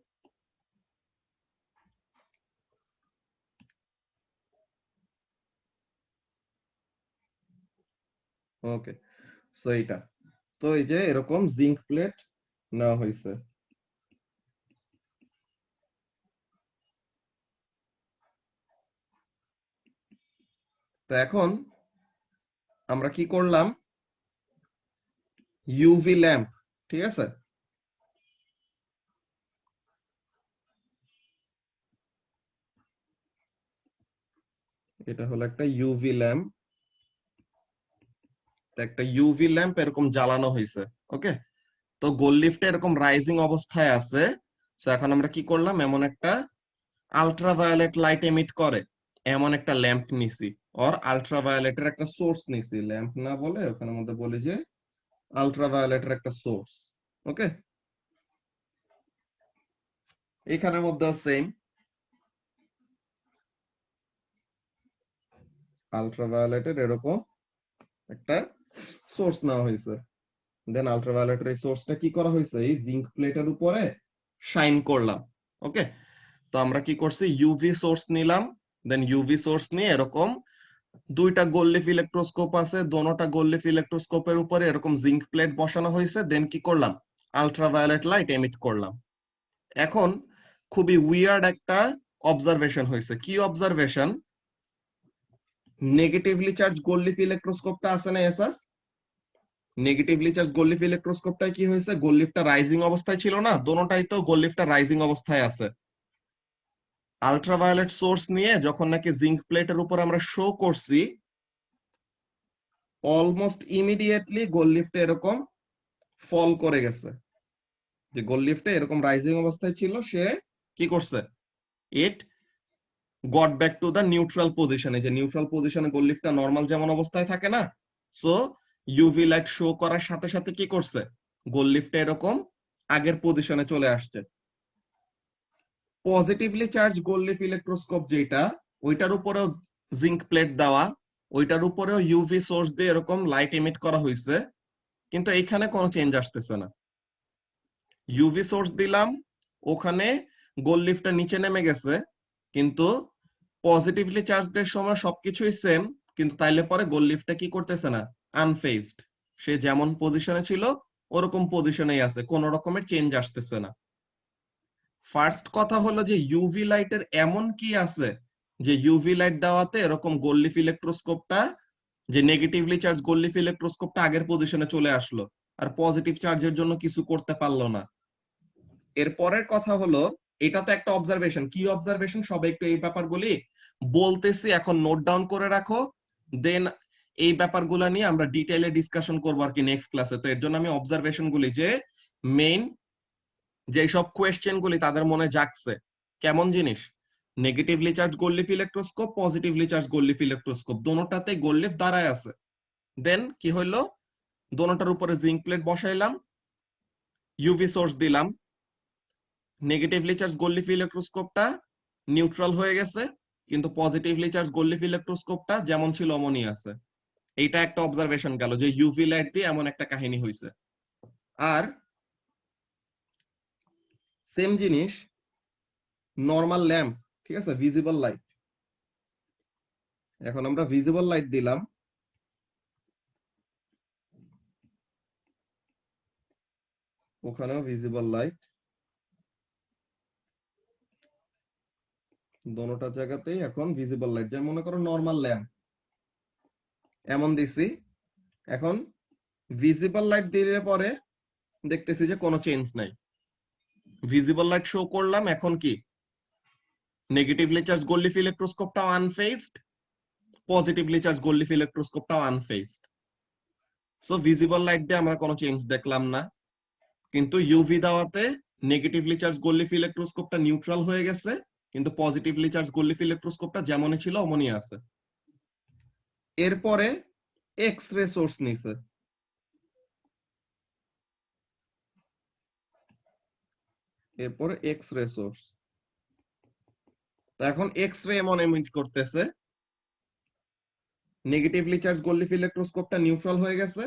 ওকে, সো এইটা তো এই যে এরকম জিঙ্ক প্লেট নেওয়া হয়েছে। তো এখন আমরা কি করলাম, ইউভি ল্যাম্প, ঠিক আছে, এটা হলো একটা ইউভি ল্যাম্প, একটা ইউভি ল্যাম্প এরকম জ্বালানো হয়েছে। ওকে, তো গোল্ড লিফটে এরকম রাইজিং অবস্থায় আছে। তো এখন আমরা কি করলাম, এমন একটা আল্ট্রাভায়োলেট লাইট এমিট করে এমন একটা ল্যাম্প নিছি, অর আল্ট্রাভায়োলেটের একটা সোর্স নিছি, ল্যাম্প না বলে ওখানে মধ্যে বলি যে আল্ট্রাভায়োলেটের একটা সোর্স। ওকে, এখানের মধ্যে সেম আল্ট্রাভায়োলেটের এরকম একটা সোর্স নেওয়া হয়েছে। দেন আল্ট্রাভায়োলেটের এই সোর্সটা কি করা হয়েছে, এই জিঙ্ক প্লেটের উপরে শাইন করলাম। ওকে, তো আমরা কি করছি, ইউভি সোর্স নিলাম, দেন ইউভি সোর্স নিয়ে এরকম দুইটা গোল্ড লিফ ইলেকট্রোস্কোপ আছে, দোনোটা গোল্ড লিফ ইলেকট্রোস্কোপের উপরে এরকম জিঙ্ক প্লেট বসানো হয়েছে, দেন কি করলাম, আল্ট্রাভায়োলেট লাইট এমিট করলাম। এখন খুবই উইয়ার্ড একটা অবজারভেশন হয়েছে। কি observation, negatively charge gold leaf ইলেকট্রোস্কোপটা আছে না এসাস, নেগেটিভলি চার্জ গোল্ড লিফ ইলেকট্রোস্কোপটায় কি হয়েছে, গোল্ড লিফটা রাইজিং অবস্থায় ছিল না, দোনোটাই তো গোল্ড লিফটা রাইজিং অবস্থায় আছে। আল্ট্রাভায়োলেট সোর্স নিয়ে যখন নাকি জিঙ্ক প্লেটের উপর আমরা শো করছি, অলমোস্ট ইমিডিয়েটলি গোল্ড লিফটে এরকম ফল করে গেছে। যে গোল্ড লিফটে এরকম রাইজিং অবস্থায় ছিল, সে কি করছে, it got back to the neutral পজিশনে, যে নিউট্রাল পজিশনে গোল্ড লিফটটা নরমাল যেমন অবস্থায় থাকে না, সো ইউভি লাইট শো করার সাথে সাথে কি করছে, গোল্ড লিফটে এরকম আগের পজিশনে চলে আসছে। Positively charge gold leaf electroscope যেটা, ওইটার উপরেও জিঙ্ক প্লেট দেওয়া, ওইটার উপরেও ইউভি সোর্স দিয়ে এরকম লাইট এমিট করা হয়েছে, কিন্তু এইখানে কোনো চেঞ্জ আসতেছে না। ইউভি সোর্স দিলাম, ওখানে গোল্ড লিফটটা নিচে নেমে গেছে, কিন্তু পজিটিভলি চার্জড এর সময় সবকিছুই সেম, কিন্তু তাইলে পরে গোল্ড লিফটটা কি করতেছে না, আনফেজড, সে যেমন পজিশনে ছিল ওরকম পজিশনেই আছে, কোন রকমের চেঞ্জ আসতেছে না। ফার্স্ট কথা হলো যে ইউভি লাইটের এমন কি আছে যে ইউভি লাইট দেওয়াতে এরকম গোল্ড লিফ ইলেকট্রোস্কোপটা, যে নেগেটিভলি চার্জ গোল্ড লিফ ইলেকট্রোস্কোপটা আগের পজিশনে চলে আসলো, আর পজিটিভ চার্জের জন্য কিছু করতে পারলো না। এর পরের কথা হলো, এটা তো একটা অবজারভেশন, কি অবজারভেশন, সবাই একটু এই ব্যাপারগুলি বলতেছি, এখন নোট ডাউন করে রাখো, দেন এই ব্যাপারগুলো নিয়ে আমরা ডিটেইলে ডিসকাশন করবো আর কি নেক্সট ক্লাসে। তো এর জন্য আমি অবজারভেশন গুলি, যে মেইন যেসব কোয়েশ্চেন গুলি তাদের মনে জাগছে, কেমন জিনিস, negatively charge gold leaf electroscope, positively charge gold leaf electroscope, দোনোটাতে গোল্ড লিফ দাঁড়ায় আছে। দেন কি হইলো, দোনোটার উপরে জিঙ্ক প্লেট বসাইলাম, ইউভি সোর্স দিলাম, নেগেটিভলি চার্জ গোল্ড লিফ ইলেকট্রোস্কোপটা নিউট্রাল হয়ে গেছে, কিন্তু পজিটিভলি চার্জ গোল্ড লিফ ইলেকট্রোস্কোপটা যেমন ছিল অমনই আছে। এইটা একটা অবজারভেশন গেল, যে ইউভি লাইট দিয়ে এমন একটা কাহিনী হয়েছে। আর সেম জিনিস নরমাল ল্যাম্প, ঠিক আছে, ভিজিবল লাইট, এখন আমরা ভিজিবল লাইট দিলাম, ওখানেও ভিজিবল লাইট, দোনোটা জায়গাতেই এখন ভিজিবল লাইট, যেমন মনে করো নরমাল ল্যাম্প এমন দিছি। এখন ভিজিবল লাইট দিলে পরে দেখতেছি যে কোনো চেঞ্জ নাই, ভিজিবল লাইট শো করলাম, এখন কি নেগেটিভলি চার্জ গোল্ড লিফ ইলেকট্রোস্কোপটাও unfazed, positively charge gold leaf ইলেকট্রোস্কোপটাও আনফেজড। সো ভিজিবল লাইট দিয়ে আমরা কোনো চেঞ্জ দেখলাম না, কিন্তু ইউভি দেওয়াতে নেগেটিভলি চার্জ গোল্ড লিফ ইলেকট্রোস্কোপটা নিউট্রাল হয়ে গেছে, কিন্তু পজিটিভলি চার্জ গোল্ড লিফ ইলেকট্রোস্কোপটা যেমনই ছিল অমনই আছে। এরপরে এক্স রে সোর্স নিছে, এরপরে এক্স রে সোর্স। তো এখন এক্স রে এমন এমিট করতেছে, নেগেটিভলি চার্জ গোল্ড লিফ ইলেকট্রোস্কোপটা নিউট্রাল হয়ে গেছে,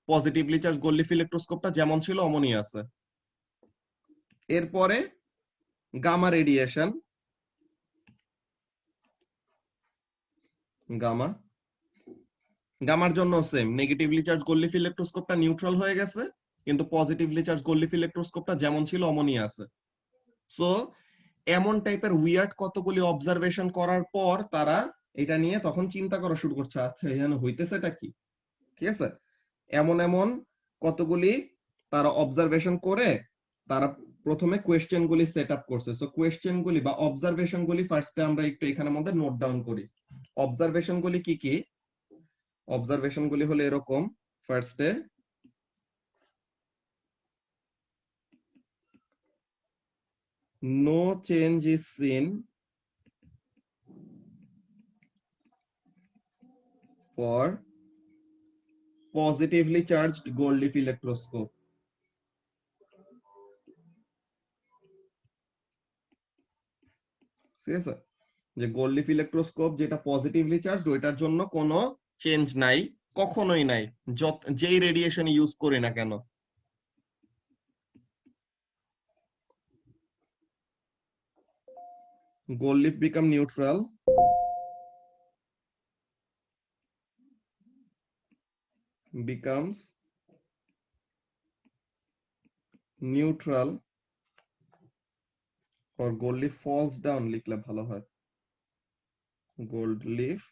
পজিটিভলি চার্জ গোল্ড লিফ ইলেকট্রোস্কোপটা যেমন ছিল অমনই আছে। এরপরে গামা রেডিয়েশন, গামা, গামার জন্য same, negatively charge gold leaf ইলেকট্রোস্কোপটা নিউট্রাল হয়ে গেছে, কিন্তু পজিটিভলি চার্জ গোল্ড লিফ ইলেকট্রোস্কোপটা যেমন ছিল অমনই আছে। সো এমন টাইপের উইয়ার্ড কতগুলি অবজারভেশন করার পর তারা এটা নিয়ে তখন চিন্তা করা শুরু করছে, আচ্ছা এখানে হইতেছেটা কি। ঠিক আছে, এমন এমন কতগুলি তারা অবজারভেশন করে তারা প্রথমে কোয়েশ্চেন গুলি সেট আপ করছে। সো কোয়েশ্চেন গুলি বা অবজারভেশন গুলি ফার্স্টে আমরা একটু এখানে মধ্যে নোট ডাউন করি। অবজারভেশন গুলি কি কি? অবজারভেশন গুলি হলো এরকম, ফার্স্টে no change is seen for positively charged gold leaf electroscope. ঠিক আছে, যে গোল্ড লিফ ইলেকট্রোস্কোপ যেটা পজিটিভলি চার্জড ওইটার জন্য কোনো চেঞ্জ নাই, কখনোই নাই, যেই রেডিয়েশন ইউজ করি না কেন। gold leaf become neutral becomes neutral or gold leaf falls down লিখলে ভালো হয়, gold leaf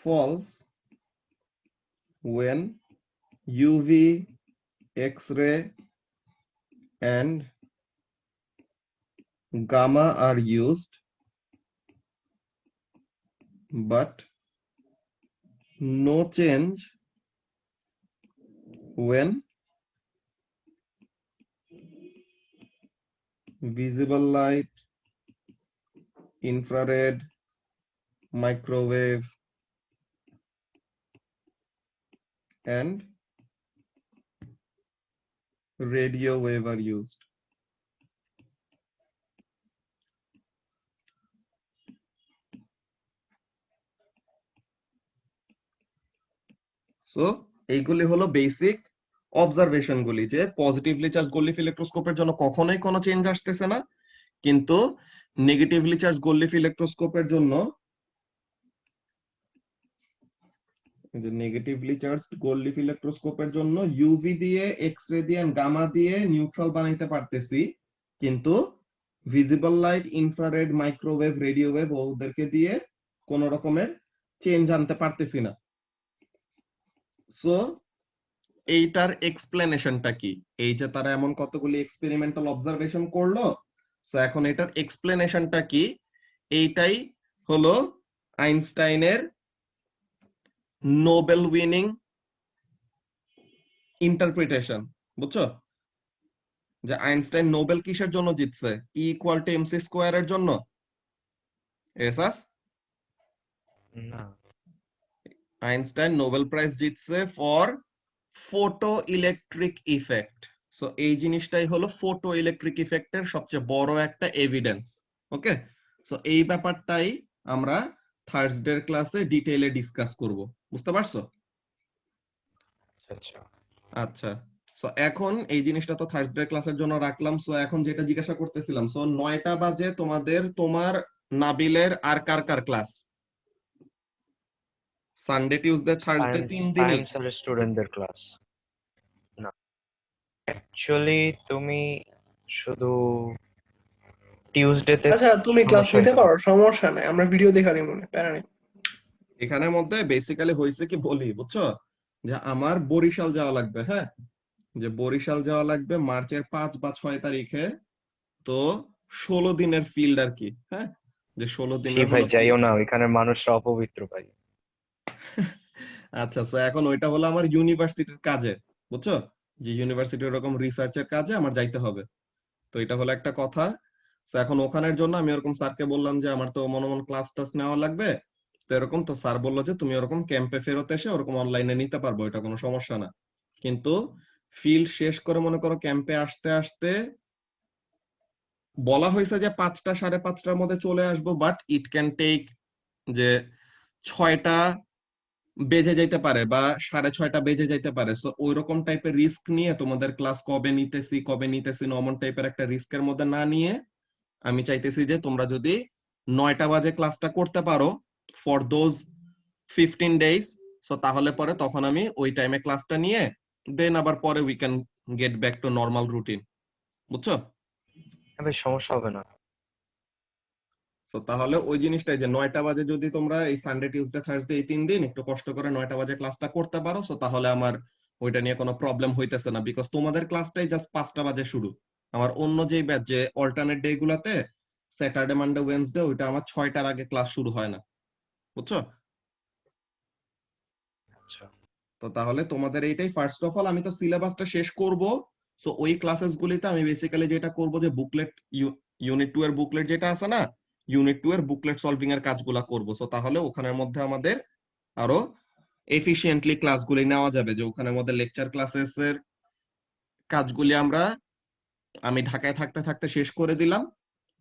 falls when UV, X-ray and gamma are used but no change when visible light, infrared, microwave and radio wave are used. So এইগুলি হলো basic observation গুলি, যে positively charge gold leaf ইলেকট্রোস্কোপের জন্য কখনোই কোনো চেঞ্জ আসতেছে না, কিন্তু নেগেটিভলি চার্জ গোল্ড লিফ ইলেকট্রোস্কোপের জন্য, নেগেটিভলি চার্জ গোল্ড লিফ ইলেকট্রোস্কোপের জন্য ইউভি দিয়ে, এক্স রে দিয়ে, গামা দিয়ে নিউট্রাল বানাইতে পারতেছি, কিন্তু visible light, infrared, microwave, radio wave ওদেরকে দিয়ে কোন রকমের চেঞ্জ আনতে পারতেছি না। সো এইটার এক্সপ্লেনেশনটা কি? এই যে তারা এমন কতগুলি এক্সপেরিমেন্টাল অবজারভেশন করলো, সো এখন এটার এক্সপ্লেনেশনটা কি? এইটাই হলো আইনস্টাইনের নোবেল উইনিং ইন্টারপ্রিটেশন। বুঝছো যে আইনস্টাইন নোবেল কিসের জন্য জিতছে? E = mc স্কয়ারের জন্য। এসাস
না,
আইনস্টাইন নোবেল প্রাইজ জিতছে for photo electric effect. So এই জিনিসটাই হলো ফটো ইলেকট্রিক ইফেক্টের সবচেয়ে বড় একটা এভিডেন্স। ওকে, সো এই ব্যাপারটাই আমরা থার্সডে ক্লাসে ডিটেইলে ডিসকাস করব। বুঝতে পারছো?
আচ্ছা
আচ্ছা, সো এখন এই জিনিসটা তো থার্সডে ক্লাসের জন্য রাখলাম। সো এখন যেটা জিজ্ঞাসা করতেছিলাম, সো 9টা বাজে তোমার নাবিলের আর কার কার ক্লাস? সানডে, টিউসডে, থার্সডে 3 দিনই?
স্যার স্টুডেন্টদের ক্লাস না, অ্যাকচুয়ালি তুমি শুধু টিউসডেতে।
আচ্ছা তুমি ক্লাস নিতে পারো, সমস্যা নাই, আমরা ভিডিও দেখা নিই, মনে প্যারা নেই।
এখানের মধ্যে বেসিক্যালি হয়েছে কি বলি, বুঝছো, যে আমার বরিশাল যাওয়া লাগবে। হ্যাঁ, যে বরিশাল যাওয়া লাগবে মার্চের 5 বা 6 তারিখে। তো 16 দিনের ফিল্ড আর কি। হ্যাঁ, যে 16 দিনের
ভাই
হলো
যাইও না, ওইখানে মানুষরা অপবিত্র ভাই।
আচ্ছা, তো এখন ওইটা হলো আমার ইউনিভার্সিটির কাজে, বুঝছো, যে ইউনিভার্সিটি ওরকম রিসার্চের কাজে আমার যাইতে হবে। তো এটা হলো একটা কথা। তো এখন ওখানের জন্য আমি ওরকম স্যারকে বললাম যে আমার তো মনে মনে ক্লাস টাস নেওয়া লাগবে, তো এরকম তো স্যার বললো যে তুমি ওরকম ক্যাম্পে ফেরত এসে ওরকম অনলাইনে নিতে পারবো, এটা কোনো সমস্যা না। কিন্তু ফিল্ড শেষ করে মনে করো ক্যাম্পে আসতে আসতে বলা হয়েছে যে 5টা 5:30টার মধ্যে চলে আসবো, বাট ইট ক্যান টেক যে 6টা বেজে যাইতে পারে বা 6:30 বেজে যাইতে পারে। সো ওইরকম টাইপের রিস্ক নিয়ে তোমাদের ক্লাস কবে নিতেছি নমন টাইপের একটা রিস্কের মধ্যে না নিয়ে আমি চাইতেছি যে তোমরা যদি 9টা বাজে ক্লাসটা করতে পারো ফর দোজ 15 ডেজ, সো তাহলে পরে তখন আমি ওই টাইমে ক্লাসটা নিয়ে দেন আবার পরে we can get back to normal routine. বুঝছো?
হ্যাঁ ভাই, সমস্যা হবে না।
তো তাহলে ওই জিনিসটাই যে 9টা বাজে যদি তোমরা এই সানডে টিউসডে থার্সডে এই 3 দিন একটু কষ্ট করে 9টা বাজে ক্লাসটা করতে পারো, সো তাহলে আমার ওইটা নিয়ে কোনো প্রবলেম হইতেছে না, বিকজ তোমাদের ক্লাসটাই জাস্ট 5টা বাজে শুরু। আমার অন্য যেই ব্যাচ যে অল্টারনেট ডে গুলাতে স্যাটারডে মানডে ওয়েডনেসডে ওইটা আমার 6টার আগে ক্লাস শুরু হয় না। বুঝছো?
আচ্ছা,
তো তাহলে তোমাদের এইটাই ফার্স্ট অফ অল আমি তো সিলেবাসটা শেষ করব। সো ওই ক্লাসেস গুলিতে আমি বেসিক্যালি যেটা করব যে বুকলেট ইউনিট 2 এর বুকলেট যেটা আছে না, ইউনিট 2 এর বুকলেট সলভিং এর কাজগুলা করব। সো তাহলে ওখানের মধ্যে আমাদের আরো এফিশিয়েন্টলি ক্লাসগুলি নেওয়া যাবে, যে ওখানের মধ্যে লেকচার ক্লাসেস এর কাজগুলি আমি ঢাকায় থাকতে থাকতে শেষ করে দিলাম।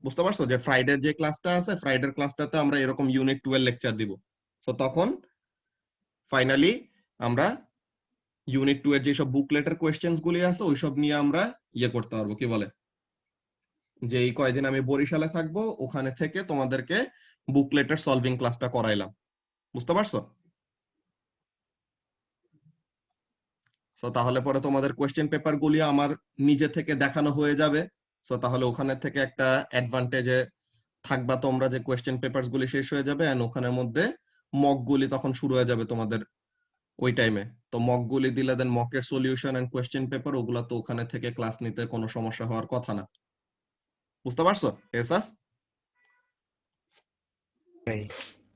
বুঝতে পারছো? যে ফ্রাইডের যে ক্লাসটা আছে, ফ্রাইডের ক্লাসটাতে আমরা এরকম ইউনিট 2 এর লেকচার দিব। সো তখন ফাইনালি আমরা ইউনিট 2 এর যেসব বুকলেটের কোয়েশ্চেন্স গুলি আছে ওইসব নিয়ে আমরা করতে পারবো, কি বলে, যে এই কয়দিন আমি বরিশালে থাকবো ওখানে থেকে তোমাদেরকে বুকলেটের সলভিং ক্লাসটা করাইলাম। বুঝতে পারছো? সো তাহলে পরে তোমাদের কোয়েশ্চেন পেপার গুলি আমার নিজে থেকে দেখানো হয়ে যাবে। সো তাহলে ওখানে থেকে একটা অ্যাডভান্টেজে থাকবা তোমরা, যে কোয়েশ্চেন পেপারস গুলি শেষ হয়ে যাবে এন্ড ওখানের মধ্যে মক গুলি তখন শুরু হয়ে যাবে তোমাদের ওই টাইমে। তো মক গুলি দিলে দেন মকের সলিউশন এন্ড কোয়েশ্চেন পেপার ওগুলা তো ওখানে থেকে ক্লাস নিতে কোনো সমস্যা হওয়ার কথা না। বুঝতে পারছো এসাস?
ভাই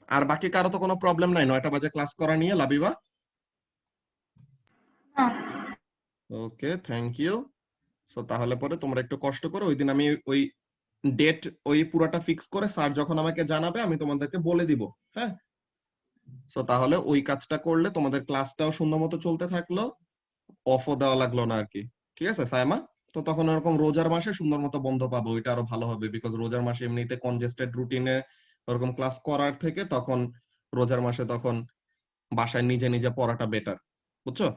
আর বাকি কারো তো কোনো প্রবলেম নাই 9টা বাজে ক্লাস করা নিয়ে, লাবিবা?
না।
ওকে, থ্যাংক ইউ। সো তাহলে পরে তোমরা একটু কষ্ট করো, ওই দিন আমি ওই ডেট ওই পুরাটা ফিক্স করে স্যার যখন আমাকে জানাবে আমি তোমাদেরকে বলে দিব। হ্যাঁ, সো তাহলে ওই কাজটা করলে তোমাদের ক্লাসটাও সুন্দর মতো চলতে থাকলো, অফও দেওয়া লাগলো না আর কি। ঠিক আছে সাইমা? তো তখন এরকম রোজার মাসে সুন্দর মতো বন্ধ পাবো, ওইটা আরো ভালো হবে, বিকজ রোজার মাসে এমনিতে কনজেস্টেড রুটিনে ওরকম ক্লাস করার থেকে তখন রোজার মাসে তখন বাসায় নিজে নিজে পড়াটা বেটার। বুঝছো?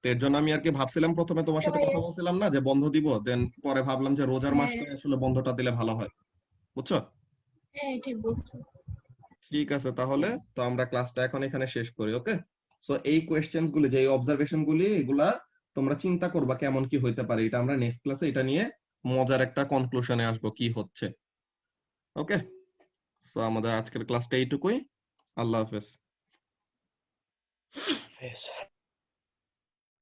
তো এর জন্য আমি আর কি ভাবছিলাম, প্রথমে তোমার সাথে কথা বলছিলাম না যে বন্ধ দিব, দেন পরে ভাবলাম যে রোজার মাসটা আসলে বন্ধটা দিলে ভালো হয়। বুঝছো?
হ্যাঁ ঠিক বলছো।
ঠিক আছে তাহলে, তো আমরা ক্লাসটা এখন এখানে শেষ করি। ওকে, সো এই কোয়েশ্চেন্স গুলি যে অবজারভেশন গুলি এগুলা তোমরা চিন্তা করবা কেমন কি হইতে পারে, এটা আমরা নেক্সট ক্লাসে এটা নিয়ে মজার একটা কনক্লুশনে আসবো কি হচ্ছে। ওকে, সো আমাদের আজকের ক্লাসটা এইটুকুই। আল্লাহ হাফেজ।
yes.